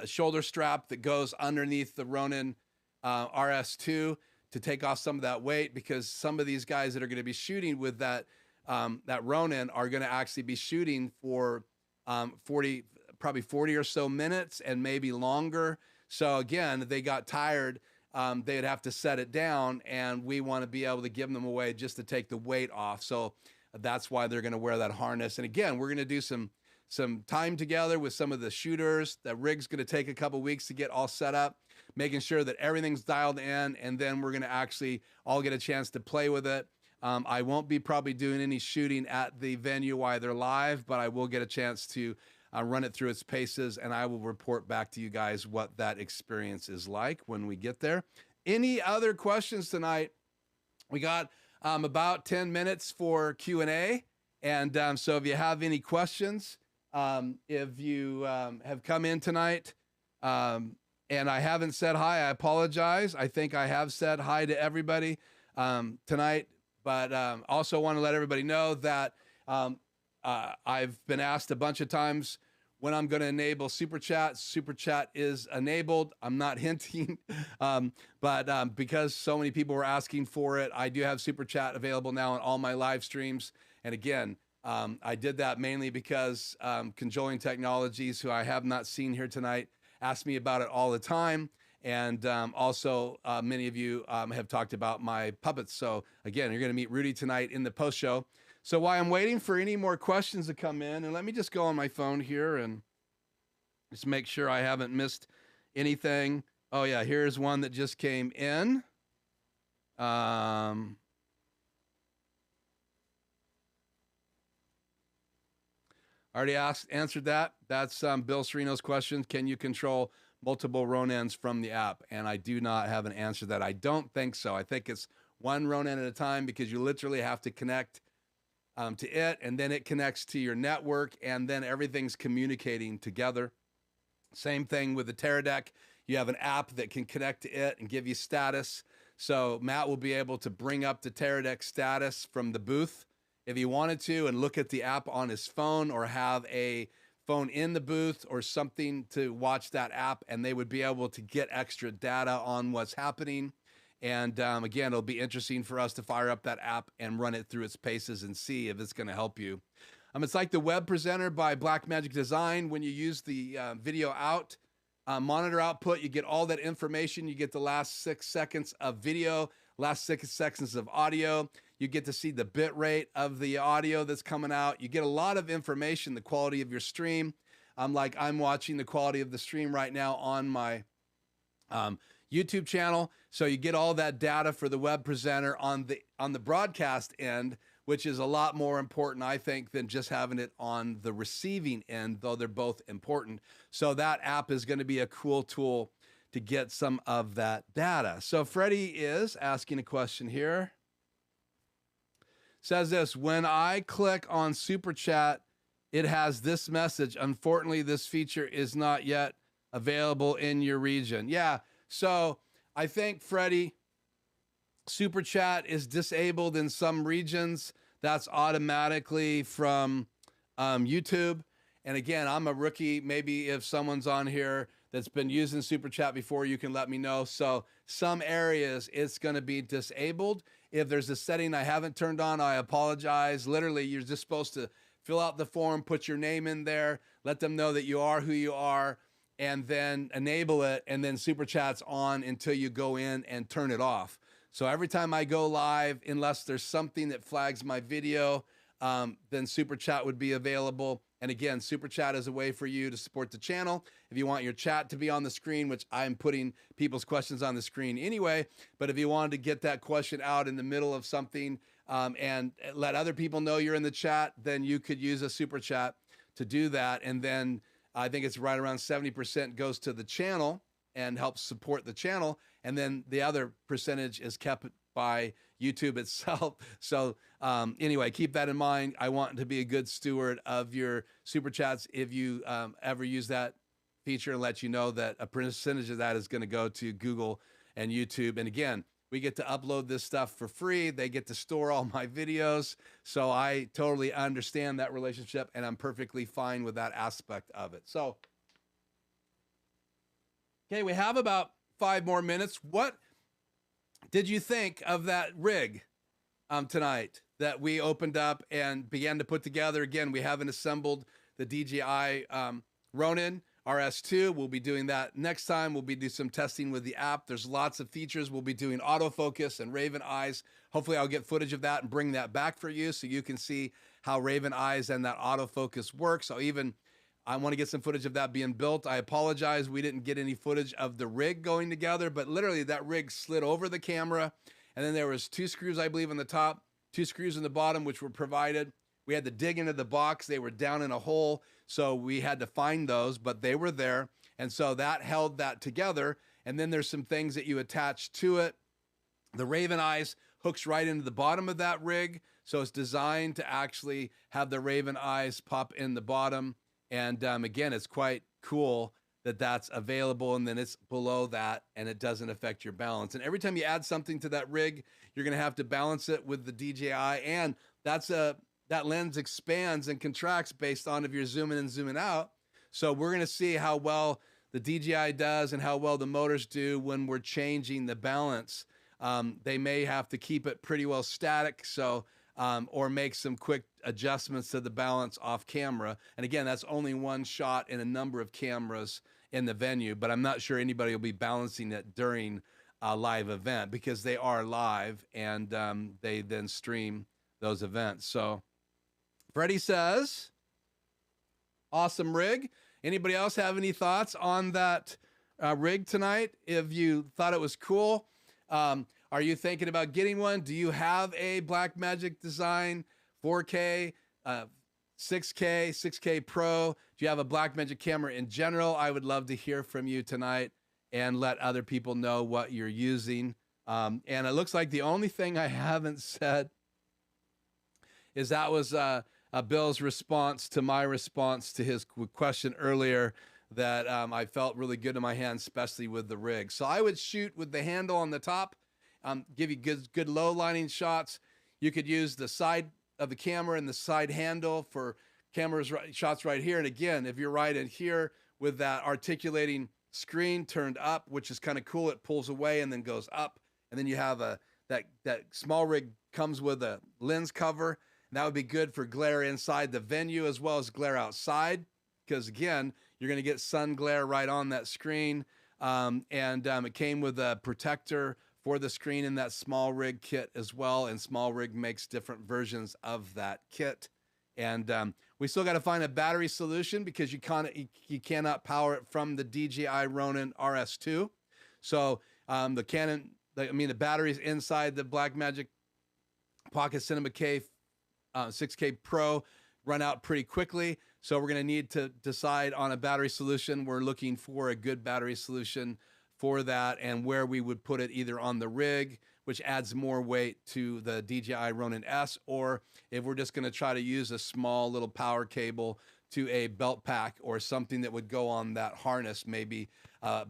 shoulder strap that goes underneath the Ronan RS2 to take off some of that weight, because some of these guys that are going to be shooting with that Ronan are going to actually be shooting for probably 40 or so minutes and maybe longer. So again, they got tired. They'd have to set it down, and we want to be able to give them away just to take the weight off. So that's why they're going to wear that harness. And again, we're going to do some time together with some of the shooters. That rig's going to take a couple weeks to get all set up, making sure that everything's dialed in, and then we're going to actually all get a chance to play with it. I won't be probably doing any shooting at the venue while they're live, but I will get a chance to run it through its paces, and I will report back to you guys what that experience is like when we get there. Any other questions tonight? We got about 10 minutes for Q&A, and so if you have any questions, if you have come in tonight and I haven't said hi, I apologize. I think I have said hi to everybody tonight, but also want to let everybody know that I've been asked a bunch of times when I'm going to enable Super Chat. Super Chat is enabled. I'm not hinting, but because so many people were asking for it, I do have Super Chat available now on all my live streams. And again, I did that mainly because Conjoling Technologies, who I have not seen here tonight, asked me about it all the time. And also, many of you have talked about my puppets. So again, you're going to meet Rudy tonight in the post show. So while I'm waiting for any more questions to come in, and let me just go on my phone here and just make sure I haven't missed anything. Oh yeah, here's one that just came in. Already answered that. That's Bill Serino's question. Can you control multiple Ronans from the app? And I do not have an answer to that. I don't think so. I think it's one Ronan at a time, because you literally have to connect to it, and then it connects to your network, and then everything's communicating together. Same thing with the Taradek. You have an app that can connect to it and give you status. So Matt will be able to bring up the Taradek status from the booth if he wanted to, and look at the app on his phone, or have a phone in the booth or something to watch that app, and they would be able to get extra data on what's happening. And again, it'll be interesting for us to fire up that app and run it through its paces and see if it's going to help you. It's like the Web Presenter by Blackmagic Design. When you use the video out monitor output, you get all that information. You get the last 6 seconds of video, last 6 seconds of audio. You get to see the bit rate of the audio that's coming out. You get a lot of information, the quality of your stream. I'm watching the quality of the stream right now on my YouTube channel. So you get all that data for the Web Presenter on the broadcast end, which is a lot more important, I think, than just having it on the receiving end, though they're both important. So that app is going to be a cool tool to get some of that data. So Freddie is asking a question here. Says this: when I click on Super Chat, it has this message: unfortunately, this feature is not yet available in your region. Yeah. So I think, Freddie, Super Chat is disabled in some regions. That's automatically from YouTube. And again, I'm a rookie. Maybe if someone's on here that's been using Super Chat before, you can let me know. So some areas it's going to be disabled. If there's a setting I haven't turned on, I apologize. Literally, you're just supposed to fill out the form, put your name in there, let them know that you are who you are, and then enable it, and then Super Chat's on until you go in and turn it off. So every time I go live, unless there's something that flags my video, then Super Chat would be available. And again, Super Chat is a way for you to support the channel. If you want your chat to be on the screen, which I'm putting people's questions on the screen anyway, but if you wanted to get that question out in the middle of something and let other people know you're in the chat, then you could use a Super Chat to do that. And then I think it's right around 70% goes to the channel and helps support the channel. And then the other percentage is kept by YouTube itself. So anyway, keep that in mind. I want to be a good steward of your Super Chats. If you ever use that feature, and let you know that a percentage of that is going to go to Google and YouTube. And again, we get to upload this stuff for free. They get to store all my videos. So I totally understand that relationship, and I'm perfectly fine with that aspect of it. So, okay, we have about 5 more minutes. What did you think of that rig tonight that we opened up and began to put together? Again, we haven't assembled the DJI Ronan RS2. We'll be doing that next time. We'll be doing some testing with the app. There's lots of features. We'll be doing autofocus and RavenEyes. Hopefully I'll get footage of that and bring that back for you so you can see how RavenEyes and that autofocus works. I want to get some footage of that being built. I apologize, we didn't get any footage of the rig going together, but literally that rig slid over the camera, and then there was 2 screws, I believe, on the top, 2 screws in the bottom, which were provided. We had to dig into the box. They were down in a hole, so we had to find those, but they were there. And so that held that together. And then there's some things that you attach to it. The RavenEyes hooks right into the bottom of that rig. So it's designed to actually have the RavenEyes pop in the bottom. And again, it's quite cool that that's available, and then it's below that, and it doesn't affect your balance. And every time you add something to that rig, you're going to have to balance it with the DJI, and that lens expands and contracts based on if you're zooming in and zooming out. So we're going to see how well the DJI does and how well the motors do when we're changing the balance. They may have to keep it pretty well static, so or make some quick adjustments to the balance off camera. And again, that's only one shot in a number of cameras in the venue, but I'm not sure anybody will be balancing it during a live event, because they are live and they then stream those events. So Freddie says, awesome rig. Anybody else have any thoughts on that rig tonight? If you thought it was cool, are you thinking about getting one? Do you have a Blackmagic design 4K 6K, 6K Pro, do you have a Blackmagic camera in general? I would love to hear from you tonight and let other people know what you're using. And it looks like the only thing I haven't said is that was Bill's response to my response to his question earlier, that I felt really good in my hands, especially with the rig. So I would shoot with the handle on the top, give you good low lining shots. You could use the side of the camera and the side handle for shots right here. And again, if you're right in here with that articulating screen turned up, which is kind of cool, it pulls away and then goes up. And then you have that small rig comes with a lens cover. And that would be good for glare inside the venue as well as glare outside, because again, you're going to get sun glare right on that screen. It came with a protector for the screen in that small rig kit as well. And small rig makes different versions of that kit. And we still got to find a battery solution because you cannot power it from the DJI Ronan RS2. So the batteries inside the Blackmagic Pocket Cinema K 6K Pro run out pretty quickly. So we're going to need to decide on a battery solution. We're looking for a good battery solution for that, and where we would put it, either on the rig, which adds more weight to the DJI Ronan S, or if we're just going to try to use a small little power cable to a belt pack or something that would go on that harness, maybe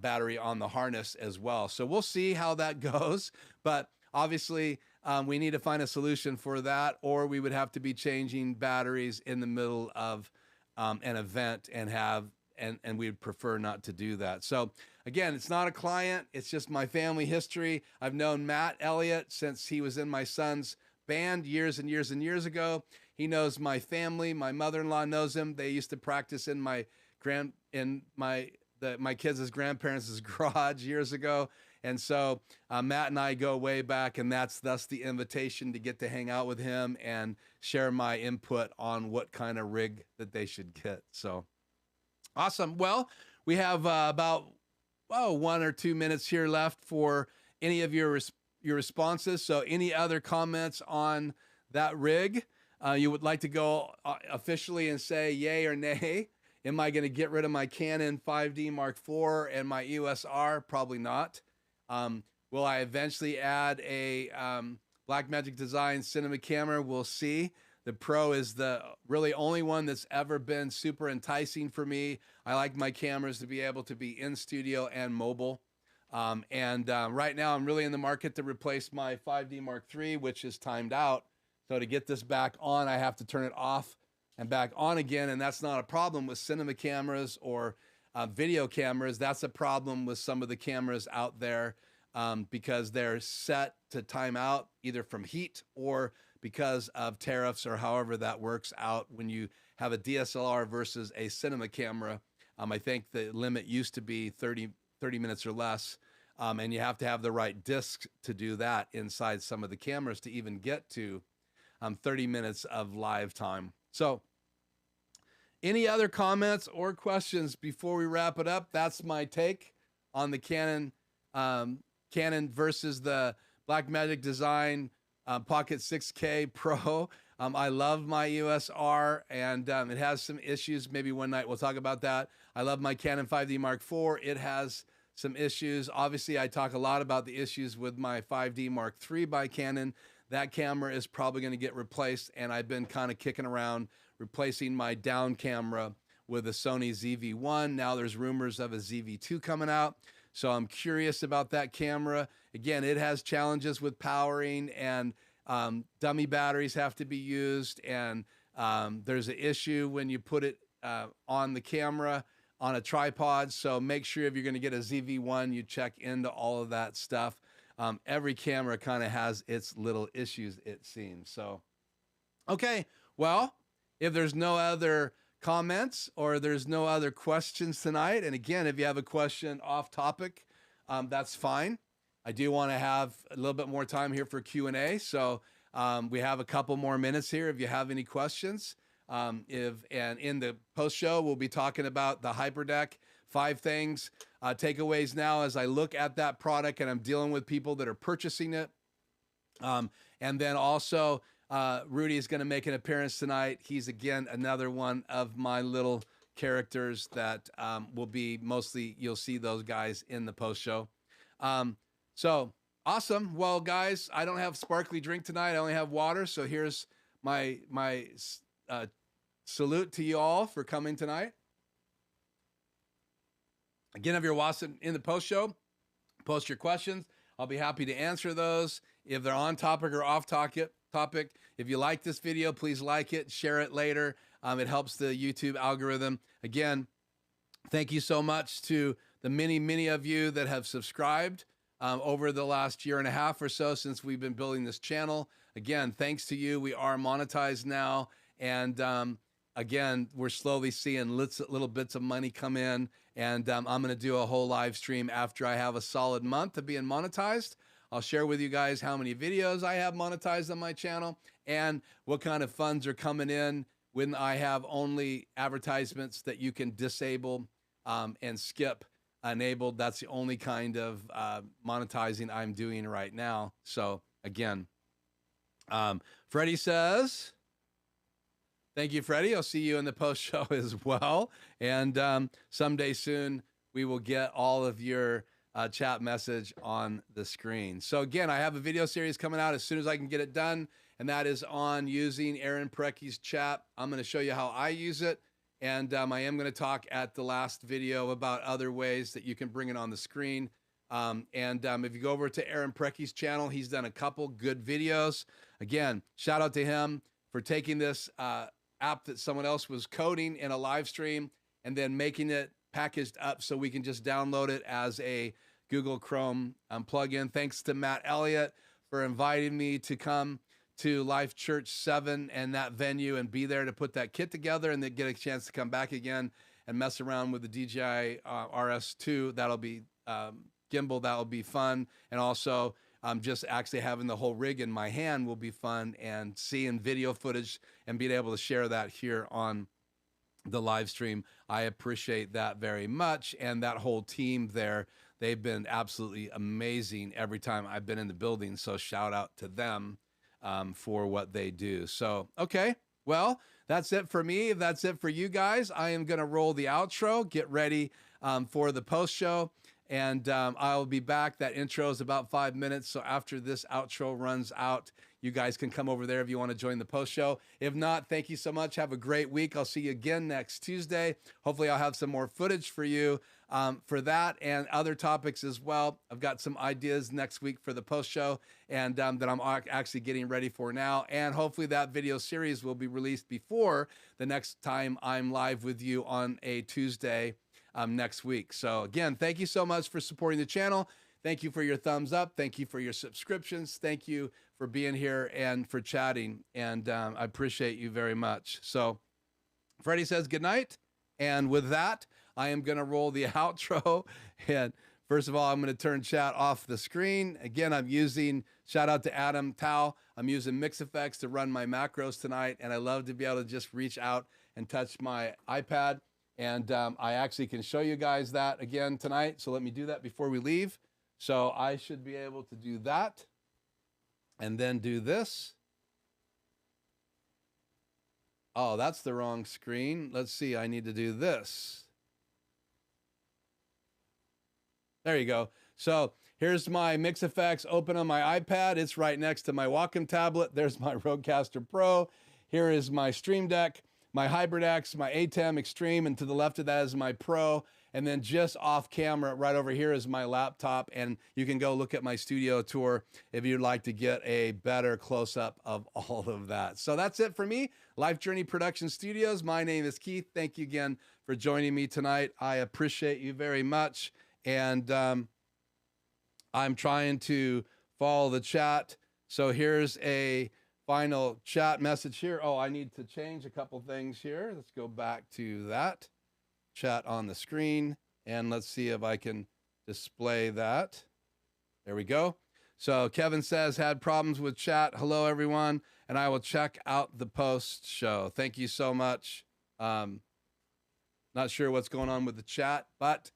battery on the harness as well. So we'll see how that goes, but obviously we need to find a solution for that, or we would have to be changing batteries in the middle of an event, and we'd prefer not to do that. So again, it's not a client, it's just my family history. I've known Matt Elliot since he was in my son's band years and years and years ago. He knows my family. My mother-in-law knows him. They used to practice in my kids' grandparents' garage years ago. And so Matt and I go way back, and that's the invitation to get to hang out with him and share my input on what kind of rig that they should get. So awesome. Well, we have about 1 or 2 minutes here left for any of your responses. So any other comments on that rig? You would like to go officially and say yay or nay? Am I going to get rid of my Canon 5D Mark IV and my EOS R? Probably not. Will I eventually add a Blackmagic Design cinema camera? We'll see. The Pro is the really only one that's ever been super enticing for me. I like my cameras to be able to be in studio and mobile. Right now I'm really in the market to replace my 5D Mark III, which is timed out. So to get this back on, I have to turn it off and back on again. And that's not a problem with cinema cameras or video cameras. That's a problem with some of the cameras out there because they're set to time out either from heat or because of tariffs, or however that works out when you have a DSLR versus a cinema camera. I think the limit used to be 30 minutes or less. And you have to have the right disc to do that inside some of the cameras to even get to 30 minutes of live time. So any other comments or questions before we wrap it up? That's my take on the Canon versus the Blackmagic Design Pocket 6K Pro. I love my EOS R, and it has some issues. Maybe one night we'll talk about that. I love my Canon 5D Mark IV. It has some issues. Obviously, I talk a lot about the issues with my 5D Mark III by Canon. That camera is probably going to get replaced, and I've been kind of kicking around replacing my down camera with a Sony ZV1. Now there's rumors of a ZV2 coming out, so I'm curious about that camera. Again, it has challenges with powering, and dummy batteries have to be used, and there's an issue when you put it on the camera on a tripod. So make sure if you're going to get a ZV1, you check into all of that stuff. Every camera kind of has its little issues, it seems. So, okay, well, if there's no other comments or there's no other questions tonight, and again, if you have a question off topic, that's fine. I do want to have a little bit more time here for Q&A. So we have a couple more minutes here if you have any questions. And in the post show, we'll be talking about the Hyperdeck, 5 things, takeaways now as I look at that product and I'm dealing with people that are purchasing it. And then also Rudy is going to make an appearance tonight. He's, again, another one of my little characters that will be mostly, you'll see those guys in the post show. So awesome. Well, guys, I don't have sparkly drink tonight. I only have water. So here's my salute to you all for coming tonight. Again, if you're watching in the post show, post your questions. I'll be happy to answer those. If they're on topic or off topic. If you like this video, please like it, share it later. It helps the YouTube algorithm. Again, thank you so much to the many of you that have subscribed over the last year and a half or so since we've been building this channel. Again, thanks to you, we are monetized now. And again, we're slowly seeing little bits of money come in. And I'm going to do a whole live stream after I have a solid month of being monetized. I'll share with you guys how many videos I have monetized on my channel and what kind of funds are coming in when I have only advertisements that you can disable and skip enabled. That's the only kind of monetizing I'm doing right now. So again, Freddie says, thank you, Freddie. I'll see you in the post show as well. And someday soon, we will get all of your chat message on the screen. So again, I have a video series coming out as soon as I can get it done. And that is on using Aaron Parecki's chat. I'm going to show you how I use it. And I am going to talk at the last video about other ways that you can bring it on the screen. If you go over to Aaron Parecki's channel, he's done a couple good videos. Again, shout out to him for taking this app that someone else was coding in a live stream and then making it packaged up so we can just download it as a Google Chrome plugin. Thanks to Matt Elliot for inviting me to come to Life Church 7 and that venue and be there to put that kit together and then get a chance to come back again and mess around with the DJI RS2. That'll be gimbal. That'll be fun. And also just actually having the whole rig in my hand will be fun, and seeing video footage and being able to share that here on the live stream. I appreciate that very much. And that whole team there, they've been absolutely amazing every time I've been in the building. So shout out to them for what they do. So, okay, well, that's it for me. That's it for you guys. I am going to roll the outro, get ready for the post show. And I'll be back. That intro is about 5 minutes. So after this outro runs out, you guys can come over there if you want to join the post show. If not, thank you so much. Have a great week. I'll see you again next Tuesday. Hopefully I'll have some more footage for you for that and other topics as well. I've got some ideas next week for the post show and that I'm actually getting ready for now. And hopefully that video series will be released before the next time I'm live with you on a Tuesday next week. So again, thank you so much for supporting the channel. Thank you for your thumbs up. Thank you for your subscriptions. Thank you for being here and for chatting. And I appreciate you very much. So Freddie says good night. And with that, I am going to roll the outro. And first of all, I'm going to turn chat off the screen. Again, I'm using, shout out to Adam Tao. I'm using MixEffect to run my macros tonight. And I love to be able to just reach out and touch my iPad. And I actually can show you guys that again tonight. So let me do that before we leave. So I should be able to do that and then do this. Oh, that's the wrong screen. Let's see. I need to do this. There you go. So here's my MixEffects open on my iPad. It's right next to my Wacom tablet. There's my Rodecaster Pro. Here is my Stream Deck, my HybridX, my ATEM Extreme, and to the left of that is my Pro. And then just off camera, right over here is my laptop. And you can go look at my studio tour if you'd like to get a better close-up of all of that. So that's it for me. Life Journey Production Studios. My name is Keith. Thank you again for joining me tonight. I appreciate you very much. And I'm trying to follow the chat. So here's a final chat message here. Oh, I need to change a couple things here. Let's go back to that. Chat on the screen, and let's see if I can display that. There we go. So Kevin says, had problems with chat. Hello, everyone, and I will check out the post show. Thank you so much. Not sure what's going on with the chat, but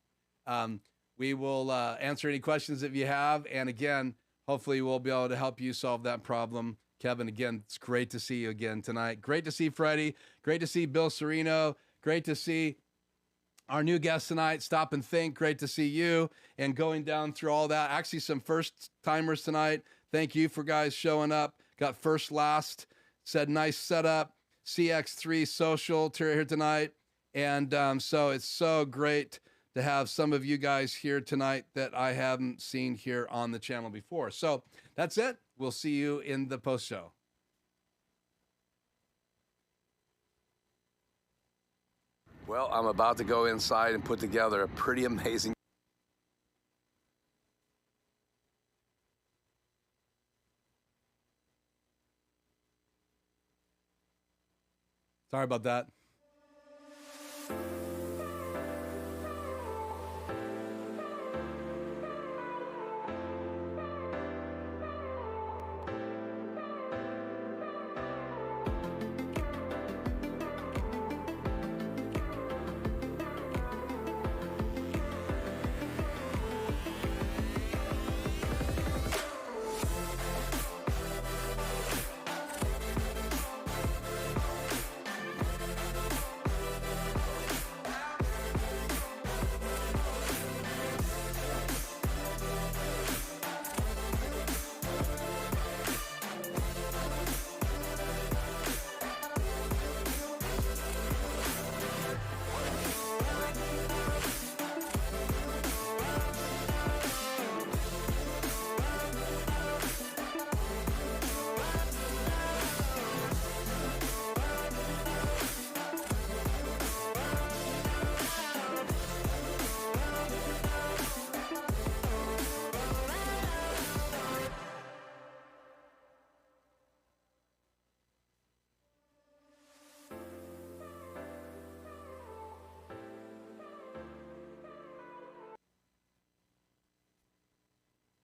we will answer any questions if you have. And again, hopefully we'll be able to help you solve that problem. Kevin, again, it's great to see you again tonight. Great to see Freddie. Great to see Bill Serino. Great to see our new guest tonight, Stop and Think. Great to see you and going down through all that. Actually, some first timers tonight. Thank you for guys showing up. Got First Last, said nice setup. CX3 Social here tonight. And so it's so great to have some of you guys here tonight that I haven't seen here on the channel before. So that's it. We'll see you in the post show. Well, I'm about to go inside and put together a pretty amazing. Sorry about that.